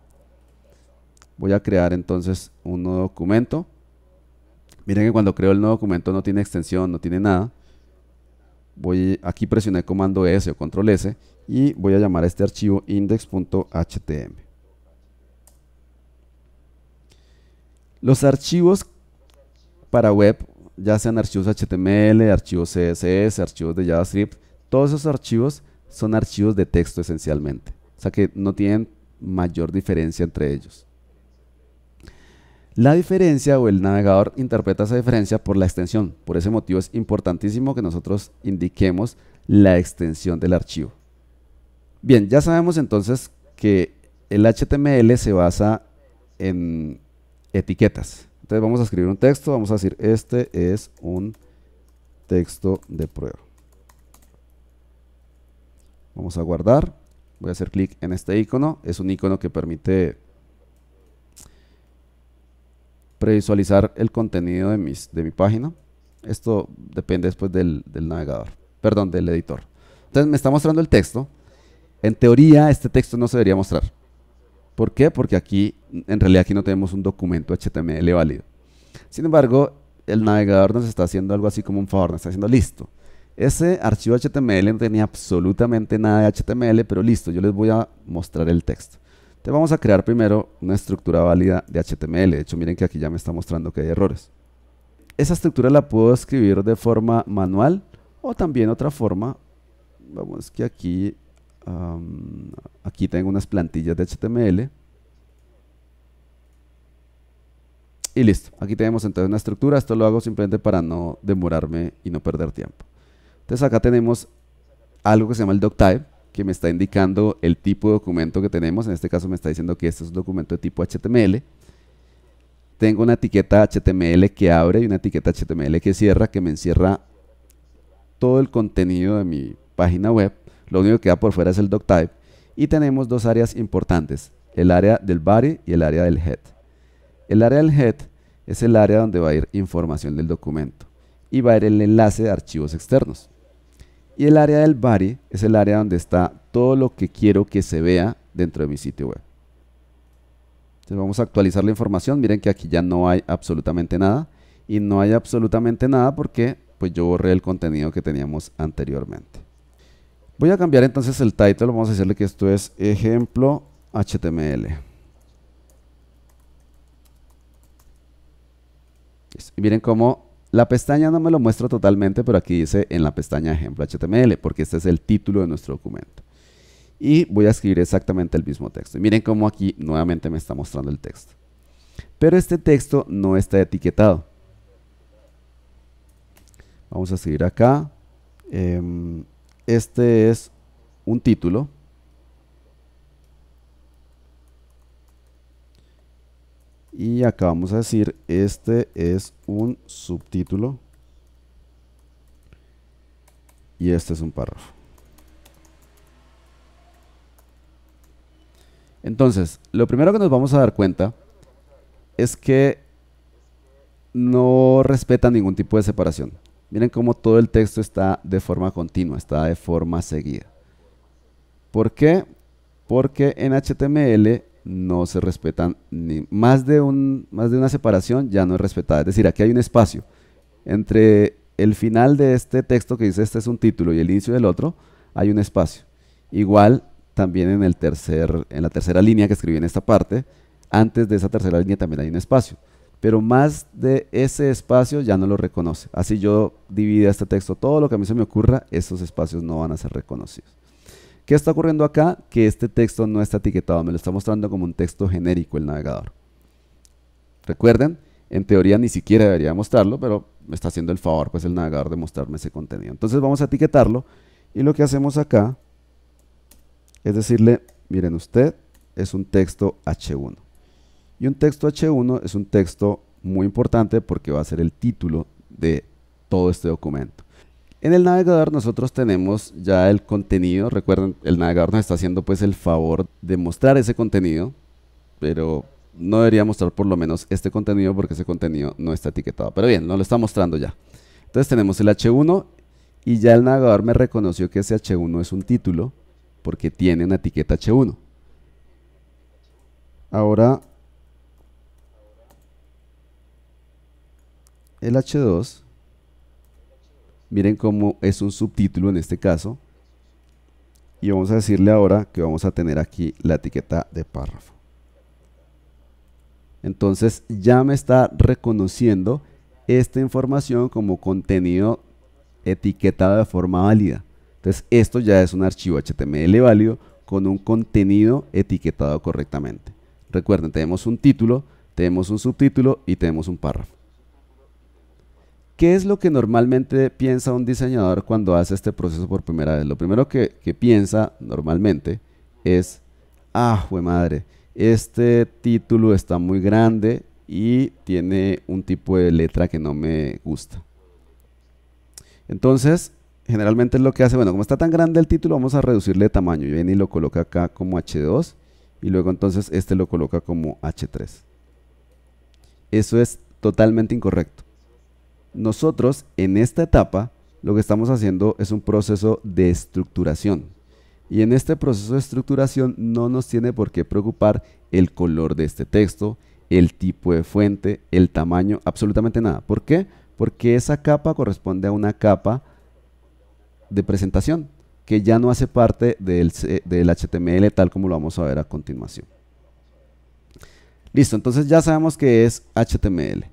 Voy a crear entonces un nuevo documento. Miren que cuando creo el nuevo documento no tiene extensión, no tiene nada. Aquí presioné comando S o control S y voy a llamar a este archivo index.htm. Los archivos para web, ya sean archivos HTML, archivos CSS, archivos de JavaScript, todos esos archivos son archivos de texto esencialmente. O sea que no tienen mayor diferencia entre ellos. La diferencia o el navegador interpreta esa diferencia por la extensión. Por ese motivo es importantísimo que nosotros indiquemos la extensión del archivo. Bien, ya sabemos entonces que el HTML se basa en etiquetas. Entonces vamos a escribir un texto, vamos a decir este es un texto de prueba. Vamos a guardar, voy a hacer clic en este icono, es un icono que permite previsualizar el contenido de mi página. Esto depende después del navegador, perdón, del editor. Entonces me está mostrando el texto. En teoría este texto no se debería mostrar. ¿Por qué? Porque en realidad aquí no tenemos un documento HTML válido. Sin embargo, el navegador nos está haciendo algo así como un favor, nos está diciendo listo. Ese archivo HTML no tenía absolutamente nada de HTML, pero listo, yo les voy a mostrar el texto. Entonces vamos a crear primero una estructura válida de HTML. De hecho, miren que aquí ya me está mostrando que hay errores. Esa estructura la puedo escribir de forma manual o también otra forma. Vamos que aquí tengo unas plantillas de HTML. Y listo, aquí tenemos entonces una estructura. Esto lo hago simplemente para no demorarme y no perder tiempo. Entonces acá tenemos algo que se llama el doctype, que me está indicando el tipo de documento que tenemos. En este caso me está diciendo que este es un documento de tipo HTML. Tengo una etiqueta HTML que abre y una etiqueta HTML que cierra, que me encierra todo el contenido de mi página web. Lo único que queda por fuera es el doctype. Y tenemos dos áreas importantes, el área del body y el área del head. El área del head es el área donde va a ir información del documento y va a ir el enlace de archivos externos. Y el área del body es el área donde está todo lo que quiero que se vea dentro de mi sitio web. Entonces vamos a actualizar la información. Miren que aquí ya no hay absolutamente nada. Y no hay absolutamente nada porque pues yo borré el contenido que teníamos anteriormente. Voy a cambiar entonces el title. Vamos a decirle que esto es ejemplo HTML. Y miren cómo la pestaña no me lo muestra totalmente, pero aquí dice en la pestaña ejemplo HTML, porque este es el título de nuestro documento. y voy a escribir exactamente el mismo texto. Y miren cómo aquí nuevamente me está mostrando el texto. Pero este texto no está etiquetado. Vamos a seguir acá. Este es un título. Y acá vamos a decir, este es un subtítulo. Y este es un párrafo. Entonces, lo primero que nos vamos a dar cuenta es que no respeta ningún tipo de separación. Miren cómo todo el texto está de forma continua, está de forma seguida. ¿Por qué? Porque en HTML no se respetan ni más de una separación, ya no es respetada. Es decir, aquí hay un espacio entre el final de este texto que dice este es un título y el inicio del otro, hay un espacio. Igual también en la tercera línea que escribí en esta parte, antes de esa tercera línea también hay un espacio. Pero más de ese espacio ya no lo reconoce. Así yo divida este texto, todo lo que a mí se me ocurra, esos espacios no van a ser reconocidos. ¿Qué está ocurriendo acá? Que este texto no está etiquetado, me lo está mostrando como un texto genérico el navegador. Recuerden, en teoría ni siquiera debería mostrarlo, pero me está haciendo el favor pues el navegador de mostrarme ese contenido. Entonces vamos a etiquetarlo y lo que hacemos acá es decirle, miren usted, es un texto H1. Y un texto H1 es un texto muy importante porque va a ser el título de todo este documento. En el navegador nosotros tenemos ya el contenido. Recuerden, el navegador nos está haciendo pues el favor de mostrar ese contenido, pero no debería mostrar por lo menos este contenido porque ese contenido no está etiquetado. Pero bien, nos lo está mostrando ya. Entonces tenemos el H1 y ya el navegador me reconoció que ese H1 es un título porque tiene una etiqueta H1. Ahora el H2, miren cómo es un subtítulo en este caso, y vamos a decirle ahora que vamos a tener aquí la etiqueta de párrafo. Entonces ya me está reconociendo esta información como contenido etiquetado de forma válida. Entonces esto ya es un archivo HTML válido con un contenido etiquetado correctamente. Recuerden, tenemos un título, tenemos un subtítulo y tenemos un párrafo. ¿Qué es lo que normalmente piensa un diseñador cuando hace este proceso por primera vez? Lo primero que piensa normalmente es, jue madre, este título está muy grande y tiene un tipo de letra que no me gusta. Entonces, generalmente es lo que hace, bueno, como está tan grande el título, vamos a reducirle de tamaño. Y viene y lo coloca acá como H2 y luego entonces este lo coloca como H3. Eso es totalmente incorrecto. Nosotros en esta etapa lo que estamos haciendo es un proceso de estructuración. Y en este proceso de estructuración no nos tiene por qué preocupar el color de este texto, el tipo de fuente, el tamaño, absolutamente nada. ¿Por qué? Porque esa capa corresponde a una capa de presentación que ya no hace parte del HTML tal como lo vamos a ver a continuación. Listo, entonces ya sabemos que es HTML.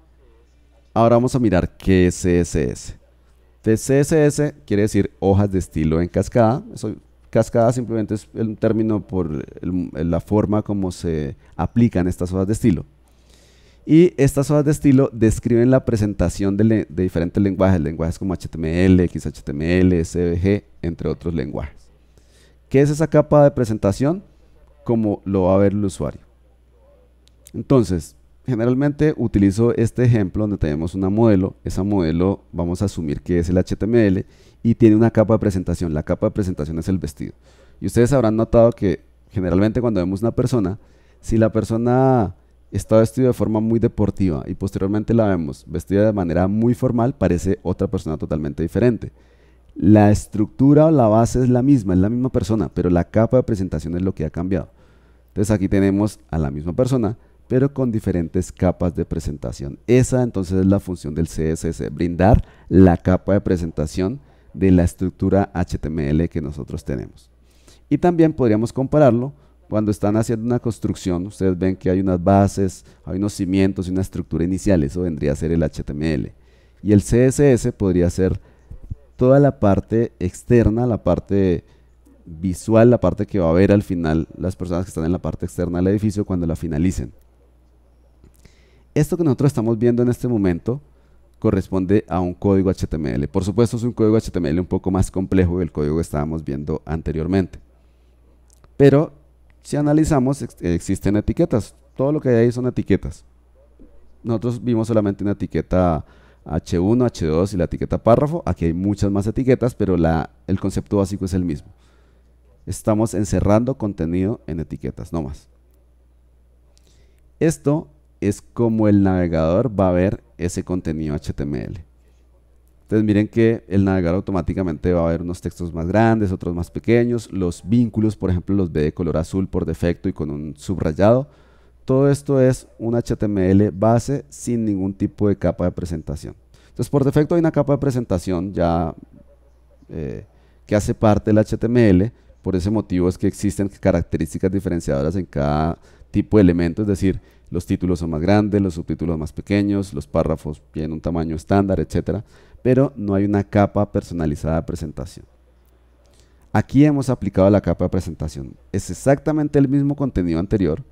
Ahora vamos a mirar qué es CSS. Entonces, CSS quiere decir hojas de estilo en cascada. Cascada simplemente es un término por la forma como se aplican estas hojas de estilo. Y estas hojas de estilo describen la presentación de diferentes lenguajes como HTML, XHTML, SVG, entre otros lenguajes. ¿Qué es esa capa de presentación? Como lo va a ver el usuario. Entonces, generalmente utilizo este ejemplo donde tenemos una modelo. Esa modelo vamos a asumir que es el HTML y tiene una capa de presentación. La capa de presentación es el vestido. Y ustedes habrán notado que generalmente cuando vemos una persona, si la persona está vestida de forma muy deportiva y posteriormente la vemos vestida de manera muy formal, parece otra persona totalmente diferente. La estructura o la base es la misma persona, pero la capa de presentación es lo que ha cambiado. Entonces aquí tenemos a la misma persona, pero con diferentes capas de presentación. Esa entonces es la función del CSS, brindar la capa de presentación de la estructura HTML que nosotros tenemos. Y también podríamos compararlo cuando están haciendo una construcción. Ustedes ven que hay unas bases, hay unos cimientos y una estructura inicial. Eso vendría a ser el HTML. Y el CSS podría ser toda la parte externa, la parte visual, la parte que va a ver al final las personas que están en la parte externa del edificio cuando la finalicen. Esto que nosotros estamos viendo en este momento corresponde a un código HTML. Por supuesto es un código HTML un poco más complejo que el código que estábamos viendo anteriormente. Pero si analizamos, existen etiquetas. Todo lo que hay ahí son etiquetas. Nosotros vimos solamente una etiqueta H1, H2 y la etiqueta párrafo. Aquí hay muchas más etiquetas, pero el concepto básico es el mismo. Estamos encerrando contenido en etiquetas, no más. Esto es como el navegador va a ver ese contenido HTML. Entonces miren que el navegador automáticamente va a ver unos textos más grandes, otros más pequeños. Los vínculos, por ejemplo, los ve de color azul por defecto y con un subrayado. Todo esto es un HTML base sin ningún tipo de capa de presentación. Entonces por defecto hay una capa de presentación ya que hace parte del HTML. Por ese motivo es que existen características diferenciadoras en cada tipo de elemento, es decir, los títulos son más grandes, los subtítulos más pequeños, los párrafos tienen un tamaño estándar, etcétera, pero no hay una capa personalizada de presentación. Aquí hemos aplicado la capa de presentación. Es exactamente el mismo contenido anterior,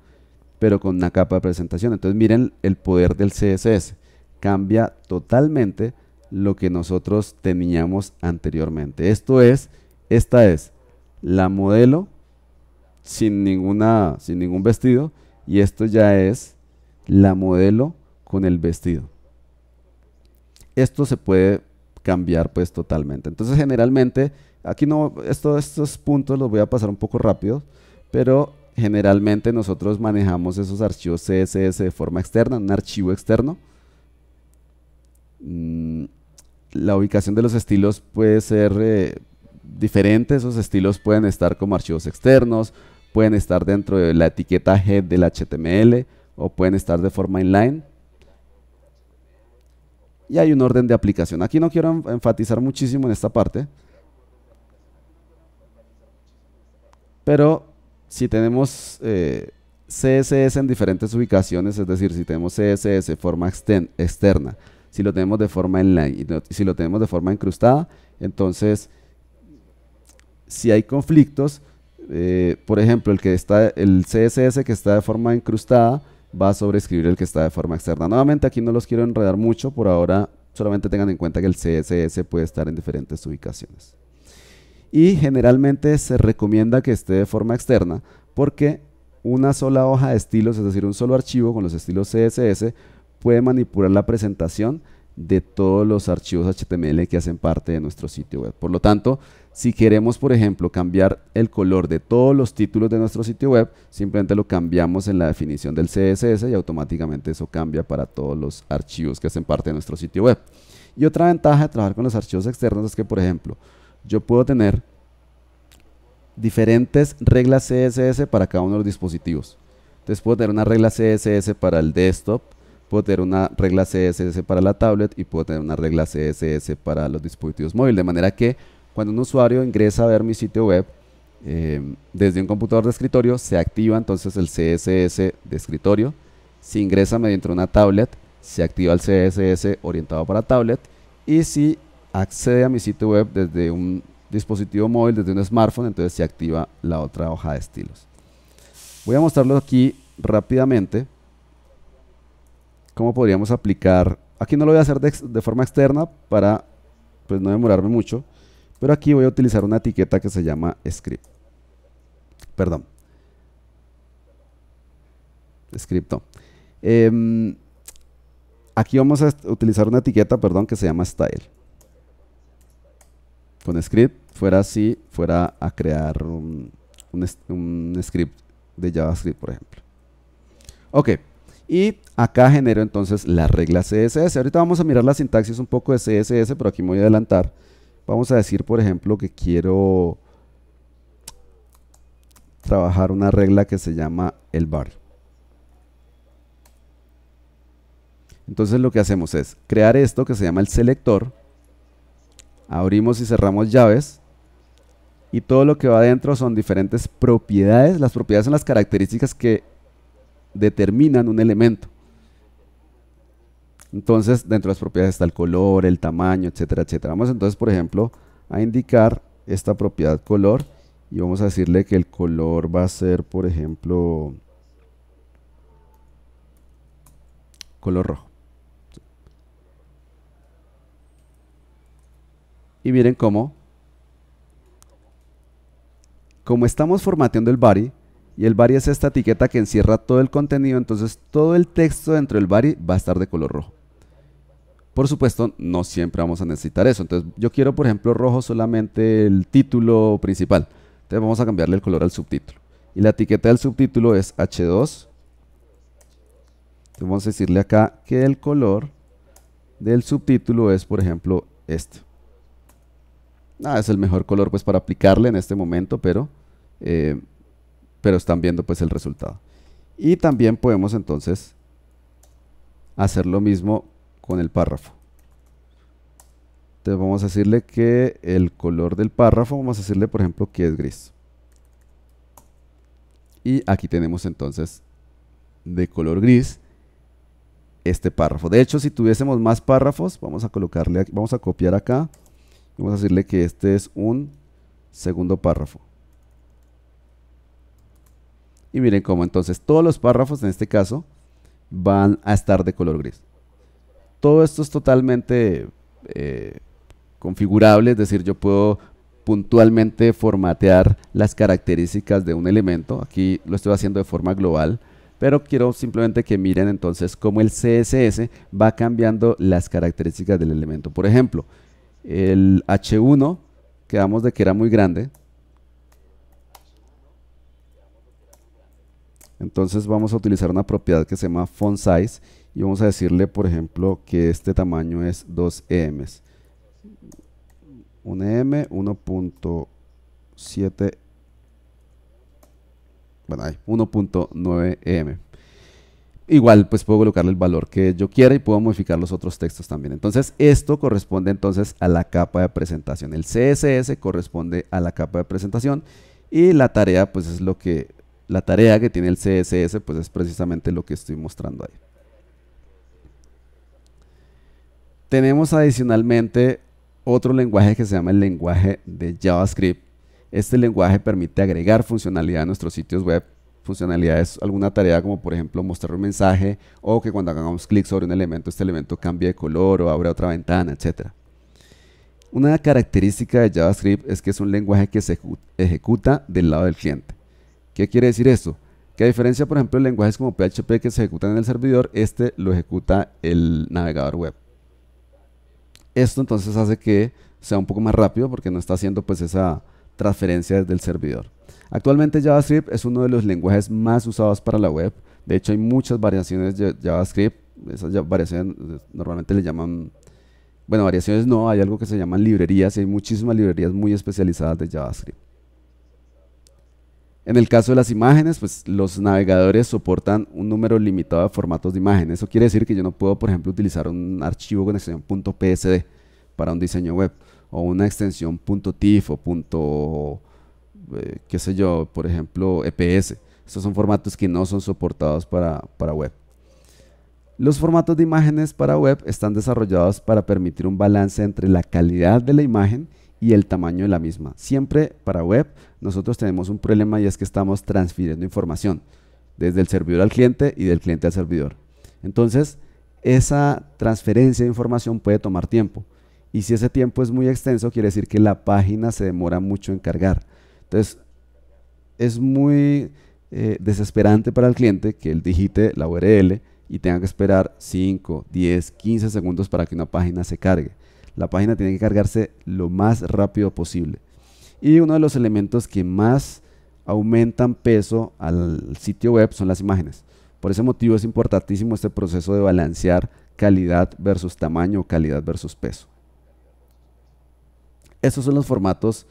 pero con una capa de presentación. Entonces miren el poder del CSS. Cambia totalmente lo que nosotros teníamos anteriormente. Esta es la modelo sin ningún vestido, y esto ya es la modelo con el vestido. Esto se puede cambiar pues totalmente. Entonces generalmente, aquí no, estos puntos los voy a pasar un poco rápido, pero generalmente nosotros manejamos esos archivos CSS de forma externa, un archivo externo. La ubicación de los estilos puede ser diferente, esos estilos pueden estar como archivos externos, pueden estar dentro de la etiqueta head del HTML o pueden estar de forma inline. Y hay un orden de aplicación. Aquí no quiero enfatizar muchísimo en esta parte, pero si tenemos CSS en diferentes ubicaciones, es decir, si tenemos CSS de forma externa, si lo tenemos de forma inline y si lo tenemos de forma incrustada, entonces si hay conflictos, por ejemplo, el CSS que está de forma incrustada va a sobreescribir el que está de forma externa. Nuevamente aquí no los quiero enredar mucho, por ahora solamente tengan en cuenta que el CSS puede estar en diferentes ubicaciones. Y generalmente se recomienda que esté de forma externa porque una sola hoja de estilos, es decir, un solo archivo con los estilos CSS puede manipular la presentación de todos los archivos HTML que hacen parte de nuestro sitio web. Por lo tanto, si queremos, por ejemplo, cambiar el color de todos los títulos de nuestro sitio web, simplemente lo cambiamos en la definición del CSS y automáticamente eso cambia para todos los archivos que hacen parte de nuestro sitio web. Y otra ventaja de trabajar con los archivos externos es que, por ejemplo, yo puedo tener diferentes reglas CSS para cada uno de los dispositivos. Entonces puedo tener una regla CSS para el desktop, puedo tener una regla CSS para la tablet y puedo tener una regla CSS para los dispositivos móviles, de manera que cuando un usuario ingresa a ver mi sitio web desde un computador de escritorio, se activa entonces el CSS de escritorio. Si ingresa mediante una tablet, se activa el CSS orientado para tablet, y si accede a mi sitio web desde un dispositivo móvil, desde un smartphone, entonces se activa la otra hoja de estilos. Voy a mostrarlo aquí rápidamente cómo podríamos aplicar. Aquí no lo voy a hacer de forma externa para pues no demorarme mucho, pero aquí voy a utilizar una etiqueta que se llama script. Perdón. Script no. Aquí vamos a utilizar una etiqueta, perdón, que se llama style. Con script fuera así, fuera a crear un script de JavaScript, por ejemplo. Ok, y acá genero entonces la regla CSS. Ahorita vamos a mirar la sintaxis un poco de CSS, pero aquí me voy a adelantar. Vamos a decir, por ejemplo, que quiero trabajar una regla que se llama el body. Entonces lo que hacemos es crear esto que se llama el selector. Abrimos y cerramos llaves. Y todo lo que va adentro son diferentes propiedades. Las propiedades son las características que determinan un elemento. Entonces, dentro de las propiedades está el color, el tamaño, etcétera, etcétera. Vamos entonces, por ejemplo, a indicar esta propiedad color y vamos a decirle que el color va a ser, por ejemplo, color rojo. Y miren como estamos formateando el body, y el body es esta etiqueta que encierra todo el contenido, entonces todo el texto dentro del body va a estar de color rojo. Por supuesto, no siempre vamos a necesitar eso. Entonces, yo quiero, por ejemplo, rojo solamente el título principal. Entonces, vamos a cambiarle el color al subtítulo. Y la etiqueta del subtítulo es H2. Entonces, vamos a decirle acá que el color del subtítulo es, por ejemplo, este. Es el mejor color pues para aplicarle en este momento, pero están viendo pues el resultado. Y también podemos entonces hacer lo mismo con el párrafo. Entonces vamos a decirle que el color del párrafo, vamos a decirle por ejemplo que es gris. Y aquí tenemos entonces de color gris este párrafo. De hecho, si tuviésemos más párrafos, vamos a colocarle aquí, vamos a copiar acá. Vamos a decirle que este es un segundo párrafo. Y miren cómo entonces todos los párrafos en este caso van a estar de color gris. Todo esto es totalmente configurable, es decir, yo puedo puntualmente formatear las características de un elemento. Aquí lo estoy haciendo de forma global, pero quiero simplemente que miren entonces cómo el CSS va cambiando las características del elemento. Por ejemplo, el H1, quedamos de que era muy grande. Entonces vamos a utilizar una propiedad que se llama font size y vamos a decirle, por ejemplo, que este tamaño es 2 EM. 1 EM, 1.7, bueno, ahí, 1.9 EM. Igual pues puedo colocarle el valor que yo quiera y puedo modificar los otros textos también. Entonces esto corresponde entonces a la capa de presentación. El CSS corresponde a la capa de presentación y la tarea pues es la tarea que tiene el CSS pues es precisamente lo que estoy mostrando ahí. Tenemos adicionalmente otro lenguaje que se llama el lenguaje de JavaScript. Este lenguaje permite agregar funcionalidad a nuestros sitios web. Funcionalidades, alguna tarea como por ejemplo mostrar un mensaje o que cuando hagamos clic sobre un elemento, este elemento cambie de color o abra otra ventana, etc. Una característica de JavaScript es que es un lenguaje que se ejecuta del lado del cliente. ¿Qué quiere decir esto? Que a diferencia por ejemplo de lenguajes como PHP que se ejecutan en el servidor, este lo ejecuta el navegador web. Esto entonces hace que sea un poco más rápido porque no está haciendo pues esa transferencia desde el servidor. Actualmente JavaScript es uno de los lenguajes más usados para la web. De hecho hay muchas variaciones de JavaScript. Esas variaciones normalmente le llaman, bueno, variaciones no, hay algo que se llaman librerías y hay muchísimas librerías muy especializadas de JavaScript. En el caso de las imágenes, pues los navegadores soportan un número limitado de formatos de imagen. Eso quiere decir que yo no puedo, por ejemplo, utilizar un archivo con extensión .psd para un diseño web o una extensión .tif o qué sé yo, por ejemplo, EPS. Estos son formatos que no son soportados para web. Los formatos de imágenes para web están desarrollados para permitir un balance entre la calidad de la imagen y el tamaño de la misma. Siempre para web nosotros tenemos un problema y es que estamos transfiriendo información desde el servidor al cliente y del cliente al servidor. Entonces, esa transferencia de información puede tomar tiempo. Y si ese tiempo es muy extenso, quiere decir que la página se demora mucho en cargar. Entonces, es muy desesperante para el cliente que él digite la URL y tenga que esperar 5, 10, 15 segundos para que una página se cargue. La página tiene que cargarse lo más rápido posible. Y uno de los elementos que más aumentan peso al sitio web son las imágenes. Por ese motivo es importantísimo este proceso de balancear calidad versus tamaño, calidad versus peso. Estos son los formatos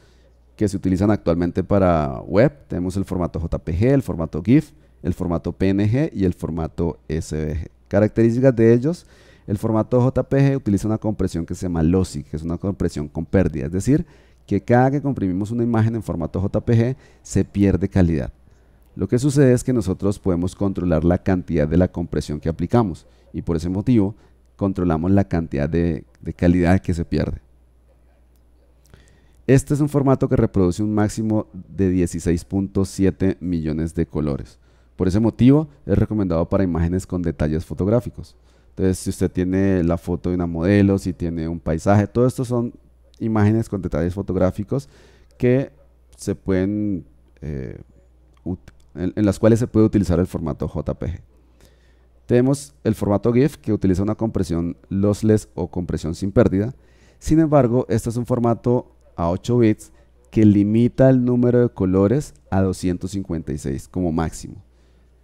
que se utilizan actualmente para web. Tenemos el formato JPG, el formato GIF, el formato PNG y el formato SVG. Características de ellos: el formato JPG utiliza una compresión que se llama lossy, que es una compresión con pérdida, es decir, que cada que comprimimos una imagen en formato JPG se pierde calidad. Lo que sucede es que nosotros podemos controlar la cantidad de la compresión que aplicamos y por ese motivo controlamos la cantidad de calidad que se pierde. Este es un formato que reproduce un máximo de 16.7 millones de colores. Por ese motivo, es recomendado para imágenes con detalles fotográficos. Entonces, si usted tiene la foto de una modelo, si tiene un paisaje, todo esto son imágenes con detalles fotográficos que se pueden, en las cuales se puede utilizar el formato JPG. Tenemos el formato GIF, que utiliza una compresión lossless o compresión sin pérdida. Sin embargo, este es un formato a 8 bits que limita el número de colores a 256 como máximo.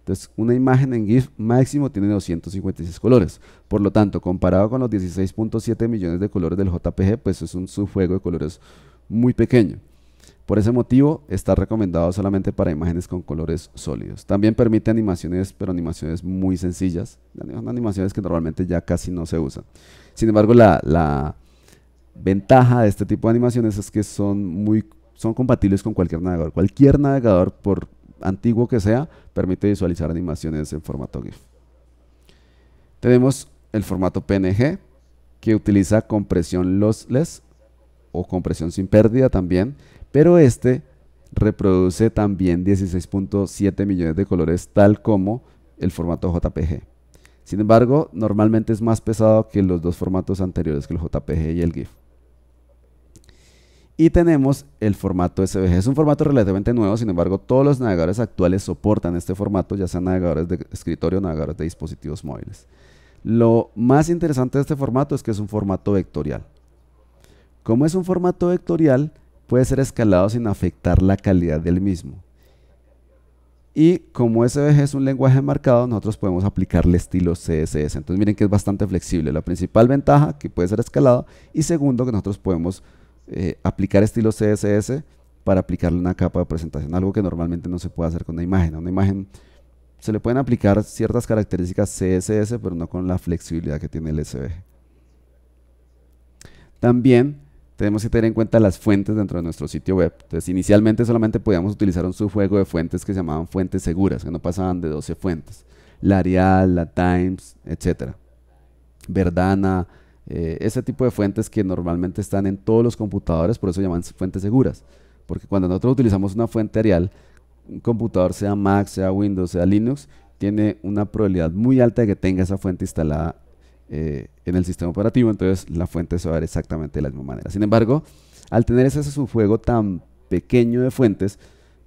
Entonces, una imagen en GIF máximo tiene 256 colores. Por lo tanto, comparado con los 16.7 millones de colores del JPG, pues es un subjuego de colores muy pequeño. Por ese motivo, está recomendado solamente para imágenes con colores sólidos. También permite animaciones, pero animaciones muy sencillas. Son animaciones que normalmente ya casi no se usan. Sin embargo, la ventaja de este tipo de animaciones es que son compatibles con cualquier navegador. Cualquier navegador, por antiguo que sea, permite visualizar animaciones en formato GIF. Tenemos el formato PNG, que utiliza compresión lossless o compresión sin pérdida también, pero este reproduce también 16.7 millones de colores, tal como el formato JPG. Sin embargo, normalmente es más pesado que los dos formatos anteriores, que el JPG y el GIF. Y tenemos el formato SVG. Es un formato relativamente nuevo, sin embargo, todos los navegadores actuales soportan este formato, ya sean navegadores de escritorio o navegadores de dispositivos móviles. Lo más interesante de este formato es que es un formato vectorial. Como es un formato vectorial, puede ser escalado sin afectar la calidad del mismo. Y como SVG es un lenguaje marcado, nosotros podemos aplicarle estilo CSS. Entonces miren que es bastante flexible. La principal ventaja, que puede ser escalado, y segundo, que nosotros podemos aplicar estilo CSS para aplicarle una capa de presentación, algo que normalmente no se puede hacer con una imagen. A una imagen se le pueden aplicar ciertas características CSS, pero no con la flexibilidad que tiene el SVG. También tenemos que tener en cuenta las fuentes dentro de nuestro sitio web. Entonces, inicialmente solamente podíamos utilizar un subjuego de fuentes que se llamaban fuentes seguras, que no pasaban de 12 fuentes. La Arial, la Times, etc. Verdana, ese tipo de fuentes que normalmente están en todos los computadores, por eso se llaman fuentes seguras. Porque cuando nosotros utilizamos una fuente Arial, un computador, sea Mac, sea Windows, sea Linux, tiene una probabilidad muy alta de que tenga esa fuente instalada en el sistema operativo, entonces la fuente se va a ver exactamente de la misma manera. Sin embargo, al tener ese subjuego tan pequeño de fuentes,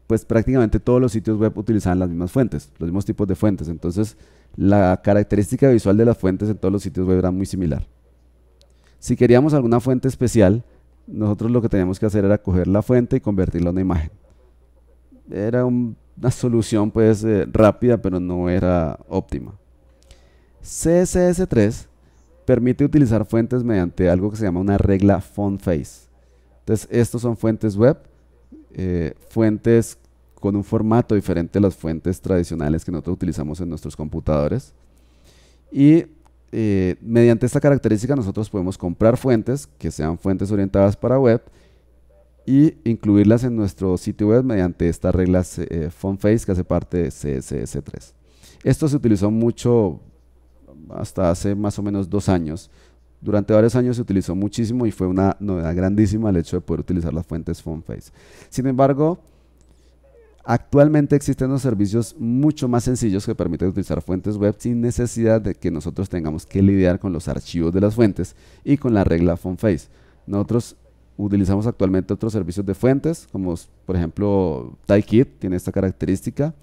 pues prácticamente todos los sitios web utilizaban las mismas fuentes, los mismos tipos de fuentes. Entonces, la característica visual de las fuentes en todos los sitios web era muy similar. Si queríamos alguna fuente especial, nosotros lo que teníamos que hacer era coger la fuente y convertirla en una imagen. Era una solución pues rápida, pero no era óptima. CSS3 permite utilizar fuentes mediante algo que se llama una regla font face. Entonces, estos son fuentes web, fuentes con un formato diferente a las fuentes tradicionales que nosotros utilizamos en nuestros computadores. Y mediante esta característica nosotros podemos comprar fuentes que sean fuentes orientadas para web y incluirlas en nuestro sitio web mediante esta regla font face que hace parte de CSS3. Esto se utilizó mucho hasta hace más o menos 2 años. Durante varios años se utilizó muchísimo y fue una novedad grandísima el hecho de poder utilizar las fuentes font face. Sin embargo, actualmente existen unos servicios mucho más sencillos que permiten utilizar fuentes web sin necesidad de que nosotros tengamos que lidiar con los archivos de las fuentes y con la regla font face. Nosotros utilizamos actualmente otros servicios de fuentes, como por ejemplo Typekit tiene esta característica.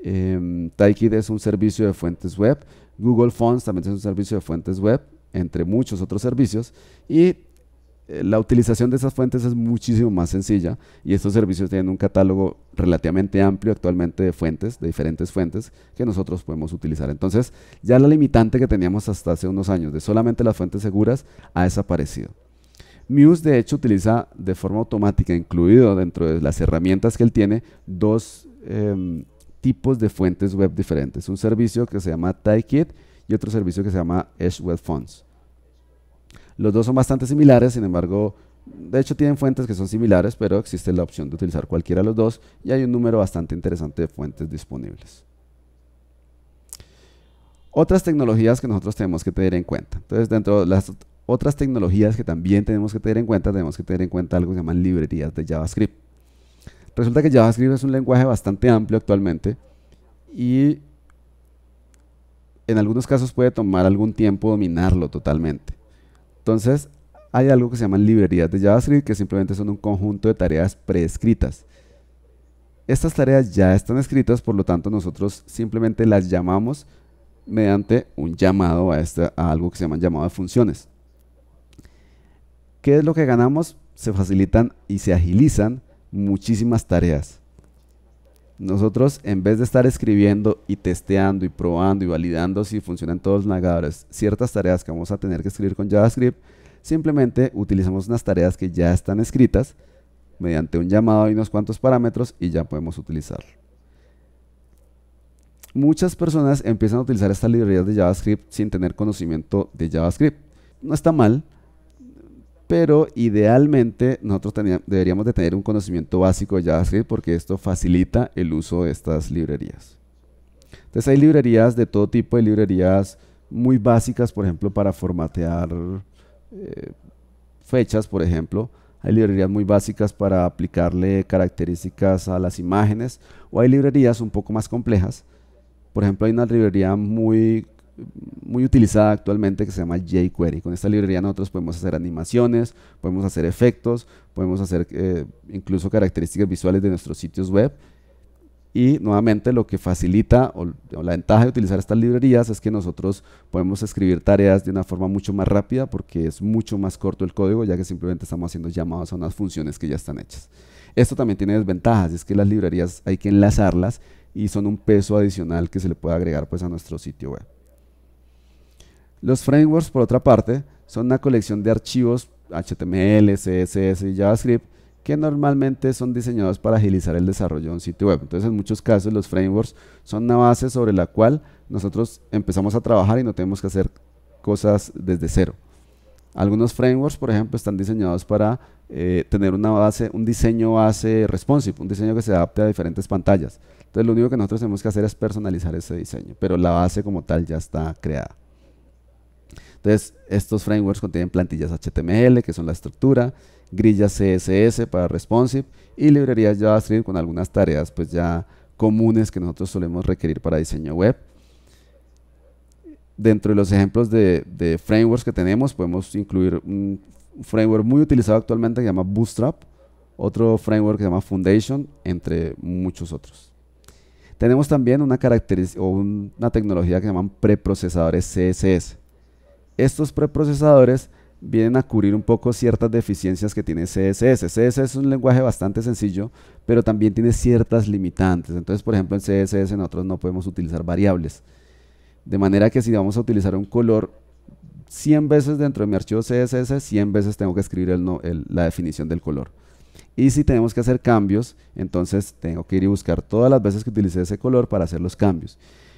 Typekit es un servicio de fuentes web. Google Fonts también es un servicio de fuentes web, entre muchos otros servicios, y la utilización de esas fuentes es muchísimo más sencilla, y estos servicios tienen un catálogo relativamente amplio actualmente de fuentes, de diferentes fuentes que nosotros podemos utilizar. Entonces, ya la limitante que teníamos hasta hace unos años de solamente las fuentes seguras ha desaparecido. Muse, de hecho, utiliza de forma automática, incluido dentro de las herramientas que él tiene, dos tipos de fuentes web diferentes. Un servicio que se llama Typekit y otro servicio que se llama Edge Web Fonts. Los dos son bastante similares, sin embargo, de hecho tienen fuentes que son similares, pero existe la opción de utilizar cualquiera de los dos y hay un número bastante interesante de fuentes disponibles. Otras tecnologías que nosotros tenemos que tener en cuenta. Entonces, dentro de las otras tecnologías que también tenemos que tener en cuenta. Tenemos que tener en cuenta algo que se llaman librerías de JavaScript. Resulta que JavaScript es un lenguaje bastante amplio actualmente y en algunos casos puede tomar algún tiempo dominarlo totalmente. Entonces, hay algo que se llaman librerías de JavaScript, que simplemente son un conjunto de tareas preescritas. Estas tareas ya están escritas, por lo tanto nosotros simplemente las llamamos mediante un llamado a algo que se llama llamado de funciones. ¿Qué es lo que ganamos? Se facilitan y se agilizan muchísimas tareas. Nosotros, en vez de estar escribiendo y testeando y probando y validando si funcionan todos los navegadores ciertas tareas que vamos a tener que escribir con JavaScript, simplemente utilizamos unas tareas que ya están escritas mediante un llamado y unos cuantos parámetros y ya podemos utilizarlo. Muchas personas empiezan a utilizar estas librerías de JavaScript sin tener conocimiento de JavaScript. No está mal, pero idealmente nosotros deberíamos de tener un conocimiento básico de JavaScript porque esto facilita el uso de estas librerías. Entonces hay librerías de todo tipo, hay librerías muy básicas, por ejemplo, para formatear fechas, por ejemplo. Hay librerías muy básicas para aplicarle características a las imágenes, o hay librerías un poco más complejas. Por ejemplo, hay una librería muy utilizada actualmente que se llama jQuery. Con esta librería nosotros podemos hacer animaciones, podemos hacer efectos, podemos hacer incluso características visuales de nuestros sitios web. Y nuevamente lo que facilita o la ventaja de utilizar estas librerías es que nosotros podemos escribir tareas de una forma mucho más rápida porque es mucho más corto el código, ya que simplemente estamos haciendo llamados a unas funciones que ya están hechas. Esto también tiene desventajas, es que las librerías hay que enlazarlas y son un peso adicional que se le puede agregar pues a nuestro sitio web. Los frameworks, por otra parte, son una colección de archivos HTML, CSS y JavaScript que normalmente son diseñados para agilizar el desarrollo de un sitio web. Entonces, en muchos casos, los frameworks son una base sobre la cual nosotros empezamos a trabajar y no tenemos que hacer cosas desde cero. Algunos frameworks, por ejemplo, están diseñados para tener una base, un diseño base responsive, un diseño que se adapte a diferentes pantallas. Entonces, lo único que nosotros tenemos que hacer es personalizar ese diseño, pero la base como tal ya está creada. Entonces, estos frameworks contienen plantillas HTML, que son la estructura, grillas CSS para responsive y librerías JavaScript con algunas tareas pues ya comunes que nosotros solemos requerir para diseño web. Dentro de los ejemplos de frameworks que tenemos podemos incluir un framework muy utilizado actualmente que se llama Bootstrap, otro framework que se llama Foundation, entre muchos otros. Tenemos también una tecnología que se llaman preprocesadores CSS. Estos preprocesadores vienen a cubrir un poco ciertas deficiencias que tiene CSS. CSS es un lenguaje bastante sencillo, pero también tiene ciertas limitantes. Entonces, por ejemplo, en CSS nosotros no podemos utilizar variables. De manera que si vamos a utilizar un color 100 veces dentro de mi archivo CSS, 100 veces tengo que escribir la definición del color. Y si tenemos que hacer cambios, entonces tengo que ir y buscar todas las veces que utilicé ese color para hacer los cambios.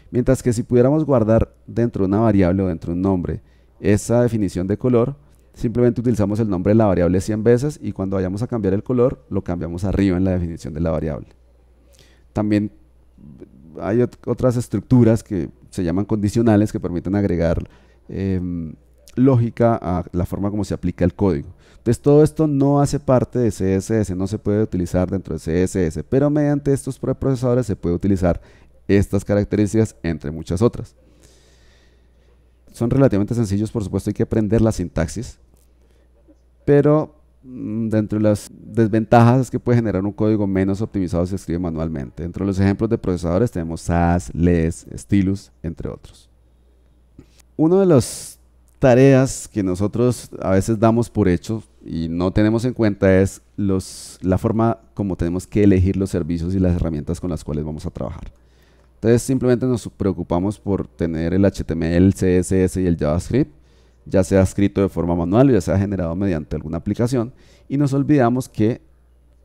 Mientras que si pudiéramos guardar dentro de una variable o dentro de un nombre esa definición de color, simplemente utilizamos el nombre de la variable 100 veces y cuando vayamos a cambiar el color, lo cambiamos arriba en la definición de la variable. También hay otras estructuras que se llaman condicionales que permiten agregar lógica a la forma como se aplica el código. Entonces todo esto no hace parte de CSS, no se puede utilizar dentro de CSS, pero mediante estos preprocesadores se puede utilizar estas características entre muchas otras. Son relativamente sencillos, por supuesto hay que aprender la sintaxis, pero dentro de las desventajas es que puede generar un código menos optimizado si se escribe manualmente. Dentro de los ejemplos de procesadores tenemos SAS, LESS, Stylus, entre otros. Una de las tareas que nosotros a veces damos por hecho y no tenemos en cuenta es la forma como tenemos que elegir los servicios y las herramientas con las cuales vamos a trabajar. Entonces simplemente nos preocupamos por tener el HTML, el CSS y el JavaScript, ya sea escrito de forma manual o ya sea generado mediante alguna aplicación, y nos olvidamos que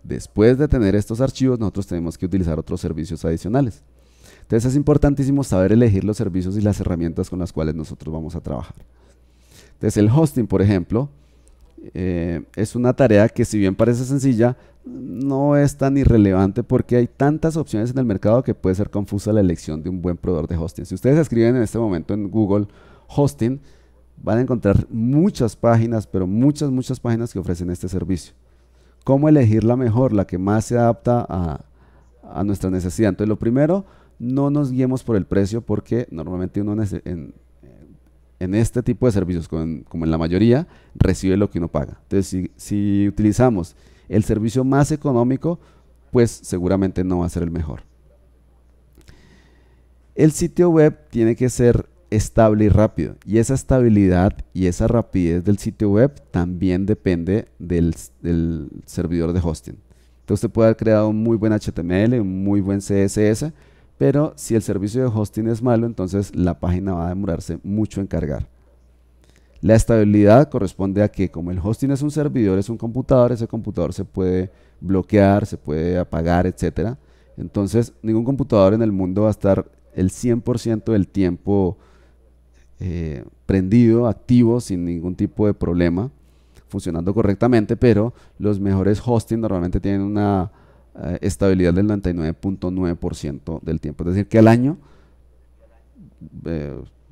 después de tener estos archivos nosotros tenemos que utilizar otros servicios adicionales. Entonces es importantísimo saber elegir los servicios y las herramientas con las cuales nosotros vamos a trabajar. Entonces el hosting, por ejemplo, es una tarea que si bien parece sencilla, no es tan irrelevante porque hay tantas opciones en el mercado que puede ser confusa la elección de un buen proveedor de hosting. Si ustedes escriben en este momento en Google hosting, van a encontrar muchas páginas, pero muchas páginas que ofrecen este servicio. ¿Cómo elegir la mejor, la que más se adapta a nuestra necesidad? Entonces, lo primero, no nos guiemos por el precio, porque normalmente uno en este tipo de servicios, como en la mayoría, recibe lo que uno paga. Entonces, si utilizamos el servicio más económico, pues seguramente no va a ser el mejor. El sitio web tiene que ser estable y rápido, y esa estabilidad y esa rapidez del sitio web también depende del servidor de hosting. Entonces usted puede haber creado un muy buen HTML, un muy buen CSS, pero si el servicio de hosting es malo, entonces la página va a demorarse mucho en cargar. La estabilidad corresponde a que, como el hosting es un servidor, es un computador, ese computador se puede bloquear, se puede apagar, etc. Entonces ningún computador en el mundo va a estar el 100% del tiempo prendido, activo, sin ningún tipo de problema, funcionando correctamente, pero los mejores hosting normalmente tienen una estabilidad del 99.9% del tiempo. Es decir, que al año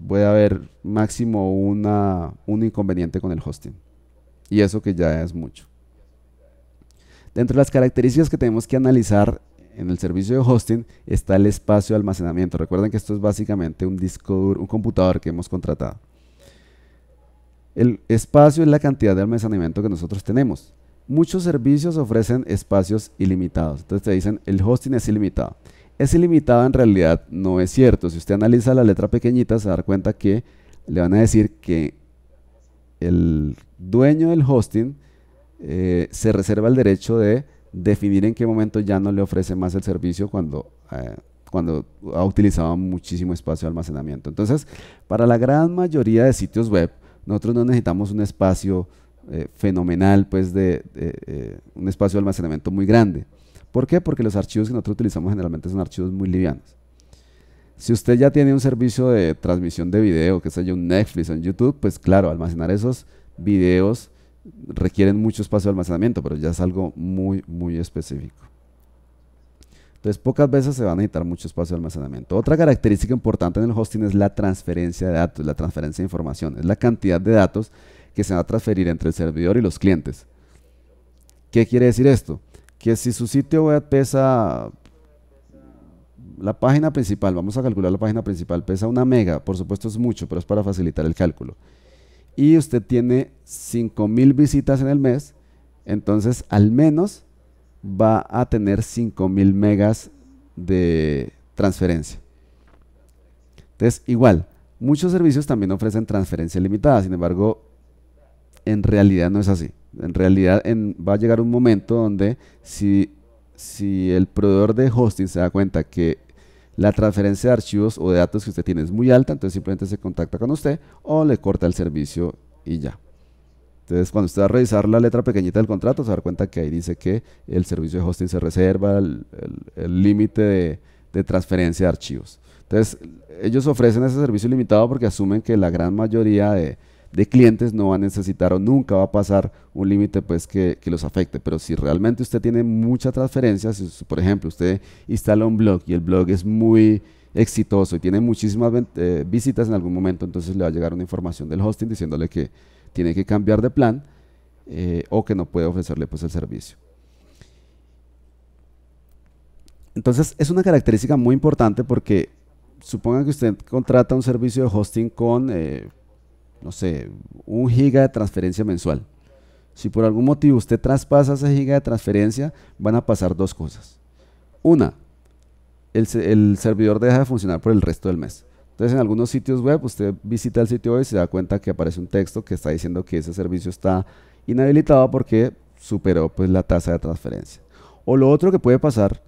puede haber máximo un inconveniente con el hosting, y eso que ya es mucho. Dentro de las características que tenemos que analizar en el servicio de hosting está el espacio de almacenamiento. Recuerden que esto es básicamente un disco duro, un computador que hemos contratado. El espacio es la cantidad de almacenamiento que nosotros tenemos. Muchos servicios ofrecen espacios ilimitados. Entonces te dicen, el hosting es ilimitado. Es ilimitado, en realidad no es cierto. Si usted analiza la letra pequeñita, se va a dar cuenta que le van a decir que el dueño del hosting se reserva el derecho de definir en qué momento ya no le ofrece más el servicio cuando ha utilizado muchísimo espacio de almacenamiento. Entonces, para la gran mayoría de sitios web, nosotros no necesitamos un espacio fenomenal, pues un espacio de almacenamiento muy grande. ¿Por qué? Porque los archivos que nosotros utilizamos generalmente son archivos muy livianos. Si usted ya tiene un servicio de transmisión de video, que sea un Netflix o un YouTube, pues claro, almacenar esos videos requieren mucho espacio de almacenamiento, pero ya es algo muy específico. Entonces, pocas veces se va a necesitar mucho espacio de almacenamiento. Otra característica importante en el hosting es la transferencia de datos, la transferencia de información. Es la cantidad de datos que se va a transferir entre el servidor y los clientes. ¿Qué quiere decir esto? Que si su sitio web pesa, la página principal, vamos a calcular la página principal, pesa 1 mega, por supuesto es mucho, pero es para facilitar el cálculo. Y usted tiene 5.000 visitas en el mes, entonces al menos va a tener 5.000 megas de transferencia. Entonces, igual, muchos servicios también ofrecen transferencia limitada, sin embargo, en realidad no es así. En realidad va a llegar un momento donde si el proveedor de hosting se da cuenta que la transferencia de archivos o de datos que usted tiene es muy alta, entonces simplemente se contacta con usted o le corta el servicio y ya. Entonces, cuando usted va a revisar la letra pequeñita del contrato, se va a dar cuenta que ahí dice que el servicio de hosting se reserva el límite de transferencia de archivos. Entonces, ellos ofrecen ese servicio limitado porque asumen que la gran mayoría de clientes no va a necesitar o nunca va a pasar un límite pues que los afecte. Pero si realmente usted tiene mucha transferencia, si por ejemplo usted instala un blog y el blog es muy exitoso y tiene muchísimas visitas en algún momento, entonces le va a llegar una información del hosting diciéndole que tiene que cambiar de plan o que no puede ofrecerle pues el servicio. Entonces es una característica muy importante porque suponga que usted contrata un servicio de hosting con no sé, 1 giga de transferencia mensual. Si por algún motivo usted traspasa ese giga de transferencia, van a pasar 2 cosas. Una, el servidor deja de funcionar por el resto del mes. Entonces, en algunos sitios web, usted visita el sitio web y se da cuenta que aparece un texto que está diciendo que ese servicio está inhabilitado porque superó pues la tasa de transferencia. O lo otro que puede pasar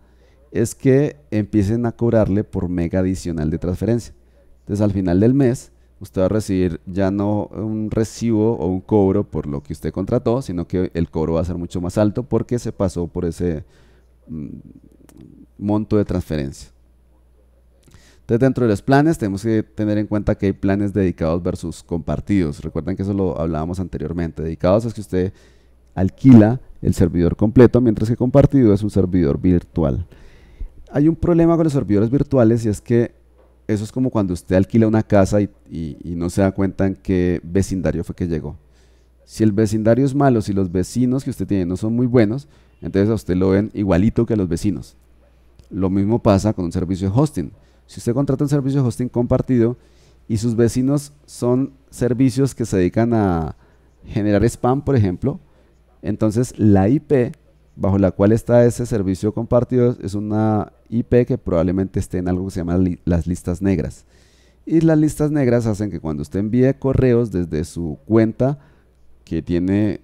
es que empiecen a cobrarle por mega adicional de transferencia. Entonces, al final del mes, usted va a recibir ya no un recibo o un cobro por lo que usted contrató, sino que el cobro va a ser mucho más alto porque se pasó por ese monto de transferencia. Entonces, dentro de los planes tenemos que tener en cuenta que hay planes dedicados versus compartidos. Recuerden que eso lo hablábamos anteriormente. Dedicados es que usted alquila el servidor completo, mientras que compartido es un servidor virtual. Hay un problema con los servidores virtuales y es que eso es como cuando usted alquila una casa y no se da cuenta en qué vecindario fue que llegó. Si el vecindario es malo, si los vecinos que usted tiene no son muy buenos, entonces a usted lo ven igualito que a los vecinos. Lo mismo pasa con un servicio de hosting. Si usted contrata un servicio de hosting compartido y sus vecinos son servicios que se dedican a generar spam, por ejemplo, entonces la IP bajo la cual está ese servicio compartido es una IP que probablemente esté en algo que se llama las listas negras. Y las listas negras hacen que cuando usted envíe correos desde su cuenta que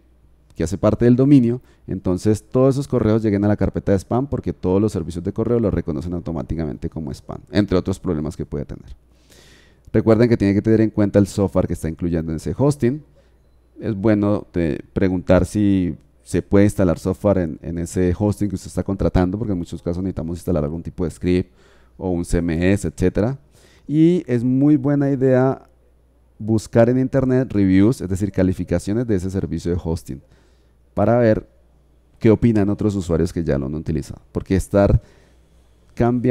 hace parte del dominio, entonces todos esos correos lleguen a la carpeta de spam porque todos los servicios de correo los reconocen automáticamente como spam, entre otros problemas que puede tener. Recuerden que tiene que tener en cuenta el software que está incluyendo en ese hosting. Es bueno preguntar si se puede instalar software en ese hosting que usted está contratando, porque en muchos casos necesitamos instalar algún tipo de script o un CMS, etcétera. Y es muy buena idea buscar en internet reviews, es decir, calificaciones de ese servicio de hosting, para ver qué opinan otros usuarios que ya lo han utilizado. Porque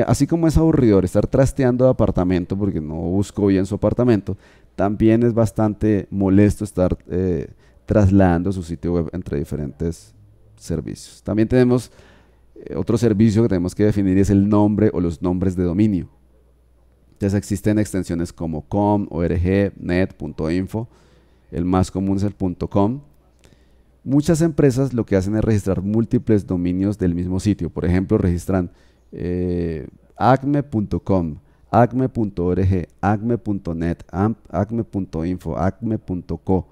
así como es aburridor estar trasteando de apartamento porque no buscó bien su apartamento, también es bastante molesto estar trasladando su sitio web entre diferentes servicios. También tenemos otro servicio que tenemos que definir, es el nombre o los nombres de dominio. Entonces existen extensiones como com, org, net, .info. El más común es el .com. Muchas empresas lo que hacen es registrar múltiples dominios del mismo sitio. Por ejemplo, registran acme.com, acme.org, acme.net, acme.info, acme.co.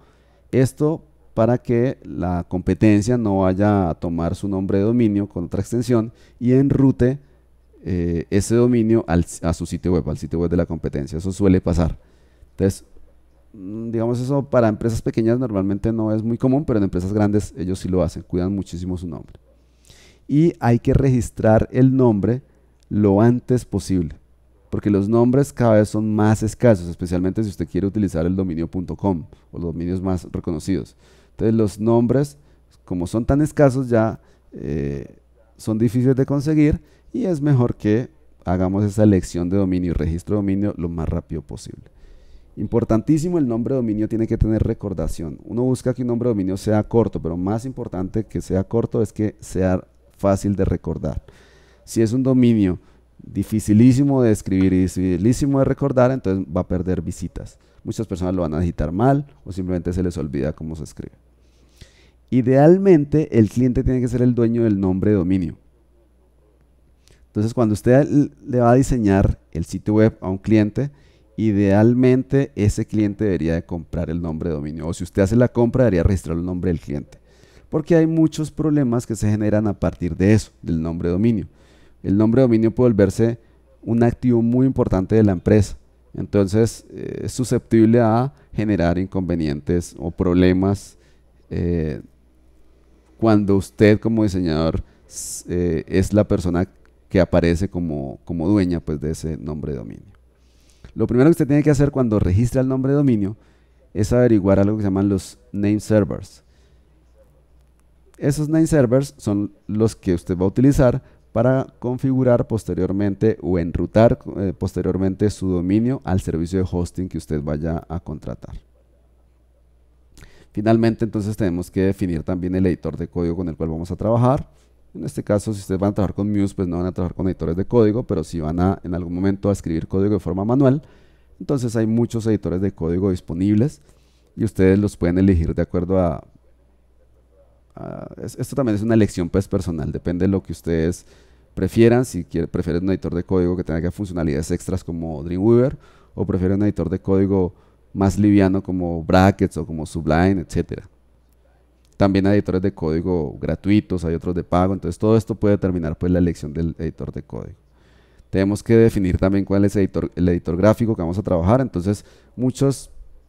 Esto para que la competencia no vaya a tomar su nombre de dominio con otra extensión y enrute ese dominio a su sitio web, al sitio web de la competencia. Eso suele pasar. Entonces, digamos, eso para empresas pequeñas normalmente no es muy común, pero en empresas grandes ellos sí lo hacen, cuidan muchísimo su nombre. Y hay que registrar el nombre lo antes posible, porque los nombres cada vez son más escasos, especialmente si usted quiere utilizar el dominio.com o los dominios más reconocidos. Entonces los nombres, como son tan escasos, ya son difíciles de conseguir y es mejor que hagamos esa elección de dominio y registro de dominio lo más rápido posible. Importantísimo, el nombre de dominio tiene que tener recordación. Uno busca que un nombre de dominio sea corto, pero más importante que sea corto es que sea fácil de recordar. Si es un dominio dificilísimo de escribir y dificilísimo de recordar, entonces va a perder visitas. Muchas personas lo van a digitar mal o simplemente se les olvida cómo se escribe. Idealmente, el cliente tiene que ser el dueño del nombre de dominio. Entonces, cuando usted le va a diseñar el sitio web a un cliente, idealmente ese cliente debería de comprar el nombre de dominio. O si usted hace la compra, debería registrar el nombre del cliente. Porque hay muchos problemas que se generan a partir de eso, del nombre de dominio. El nombre de dominio puede volverse un activo muy importante de la empresa. Entonces, es susceptible a generar inconvenientes o problemas cuando usted como diseñador es la persona que aparece como dueña pues, de ese nombre de dominio. Lo primero que usted tiene que hacer cuando registra el nombre de dominio es averiguar algo que se llaman los name servers. Esos name servers son los que usted va a utilizar para configurar posteriormente o enrutar posteriormente su dominio al servicio de hosting que usted vaya a contratar. Finalmente, entonces tenemos que definir también el editor de código con el cual vamos a trabajar. En este caso, si ustedes van a trabajar con Muse, pues no van a trabajar con editores de código, pero si van en algún momento a escribir código de forma manual, entonces hay muchos editores de código disponibles y ustedes los pueden elegir de acuerdo esto también es una elección pues personal, depende de lo que ustedes prefieran, si prefieren un editor de código que tenga funcionalidades extras como Dreamweaver o prefieren un editor de código más liviano como Brackets o como Sublime, etcétera. También hay editores de código gratuitos, hay otros de pago, entonces todo esto puede determinar pues la elección del editor de código. Tenemos que definir también cuál es el editor gráfico que vamos a trabajar, entonces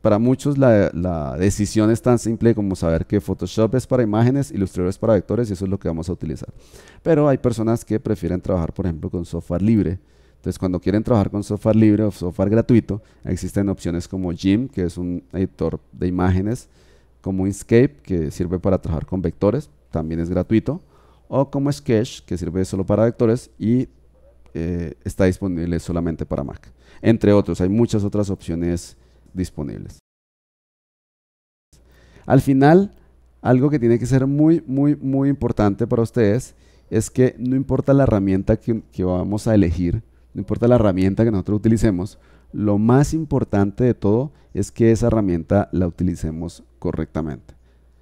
para muchos la decisión es tan simple como saber que Photoshop es para imágenes, Illustrator es para vectores y eso es lo que vamos a utilizar. Pero hay personas que prefieren trabajar, por ejemplo, con software libre. Entonces, cuando quieren trabajar con software libre o software gratuito, existen opciones como GIMP, que es un editor de imágenes, como Inkscape, que sirve para trabajar con vectores, también es gratuito, o como Sketch, que sirve solo para vectores y está disponible solamente para Mac. Entre otros, hay muchas otras opciones disponibles. Al final, algo que tiene que ser muy, muy, muy importante para ustedes es que no importa la herramienta que vamos a elegir, no importa la herramienta que nosotros utilicemos, lo más importante de todo es que esa herramienta la utilicemos correctamente.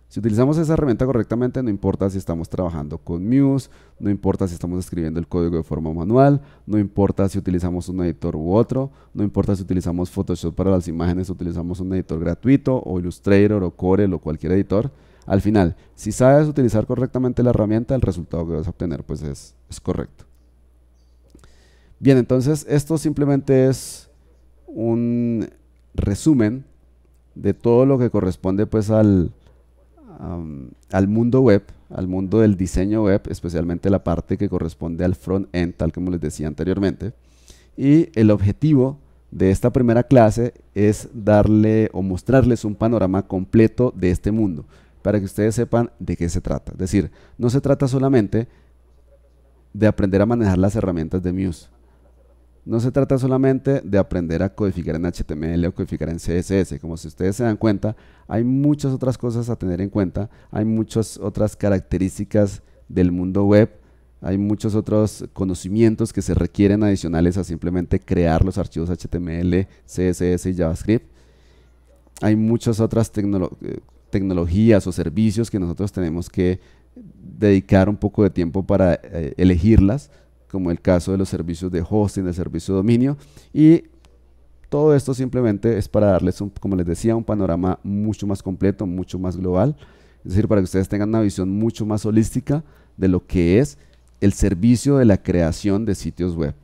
Si utilizamos esa herramienta correctamente, no importa si estamos trabajando con Muse, no importa si estamos escribiendo el código de forma manual, no importa si utilizamos un editor u otro, no importa si utilizamos Photoshop para las imágenes, utilizamos un editor gratuito, o Illustrator, o Corel, o cualquier editor. Al final, si sabes utilizar correctamente la herramienta, el resultado que vas a obtener pues es correcto. Bien, entonces esto simplemente es un resumen de todo lo que corresponde pues al mundo web, al mundo del diseño web, especialmente la parte que corresponde al front-end, tal como les decía anteriormente. Y el objetivo de esta primera clase es darle o mostrarles un panorama completo de este mundo, para que ustedes sepan de qué se trata. Es decir, no se trata solamente de aprender a manejar las herramientas de Muse. No se trata solamente de aprender a codificar en HTML o codificar en CSS. Como si ustedes se dan cuenta, hay muchas otras cosas a tener en cuenta, hay muchas otras características del mundo web, hay muchos otros conocimientos que se requieren adicionales a simplemente crear los archivos HTML, CSS y JavaScript. Hay muchas otras tecnologías o servicios que nosotros tenemos que dedicar un poco de tiempo para elegirlas, como el caso de los servicios de hosting, del servicio de dominio, y todo esto simplemente es para darles, como les decía, un panorama mucho más completo, mucho más global, es decir, para que ustedes tengan una visión mucho más holística de lo que es el servicio de la creación de sitios web.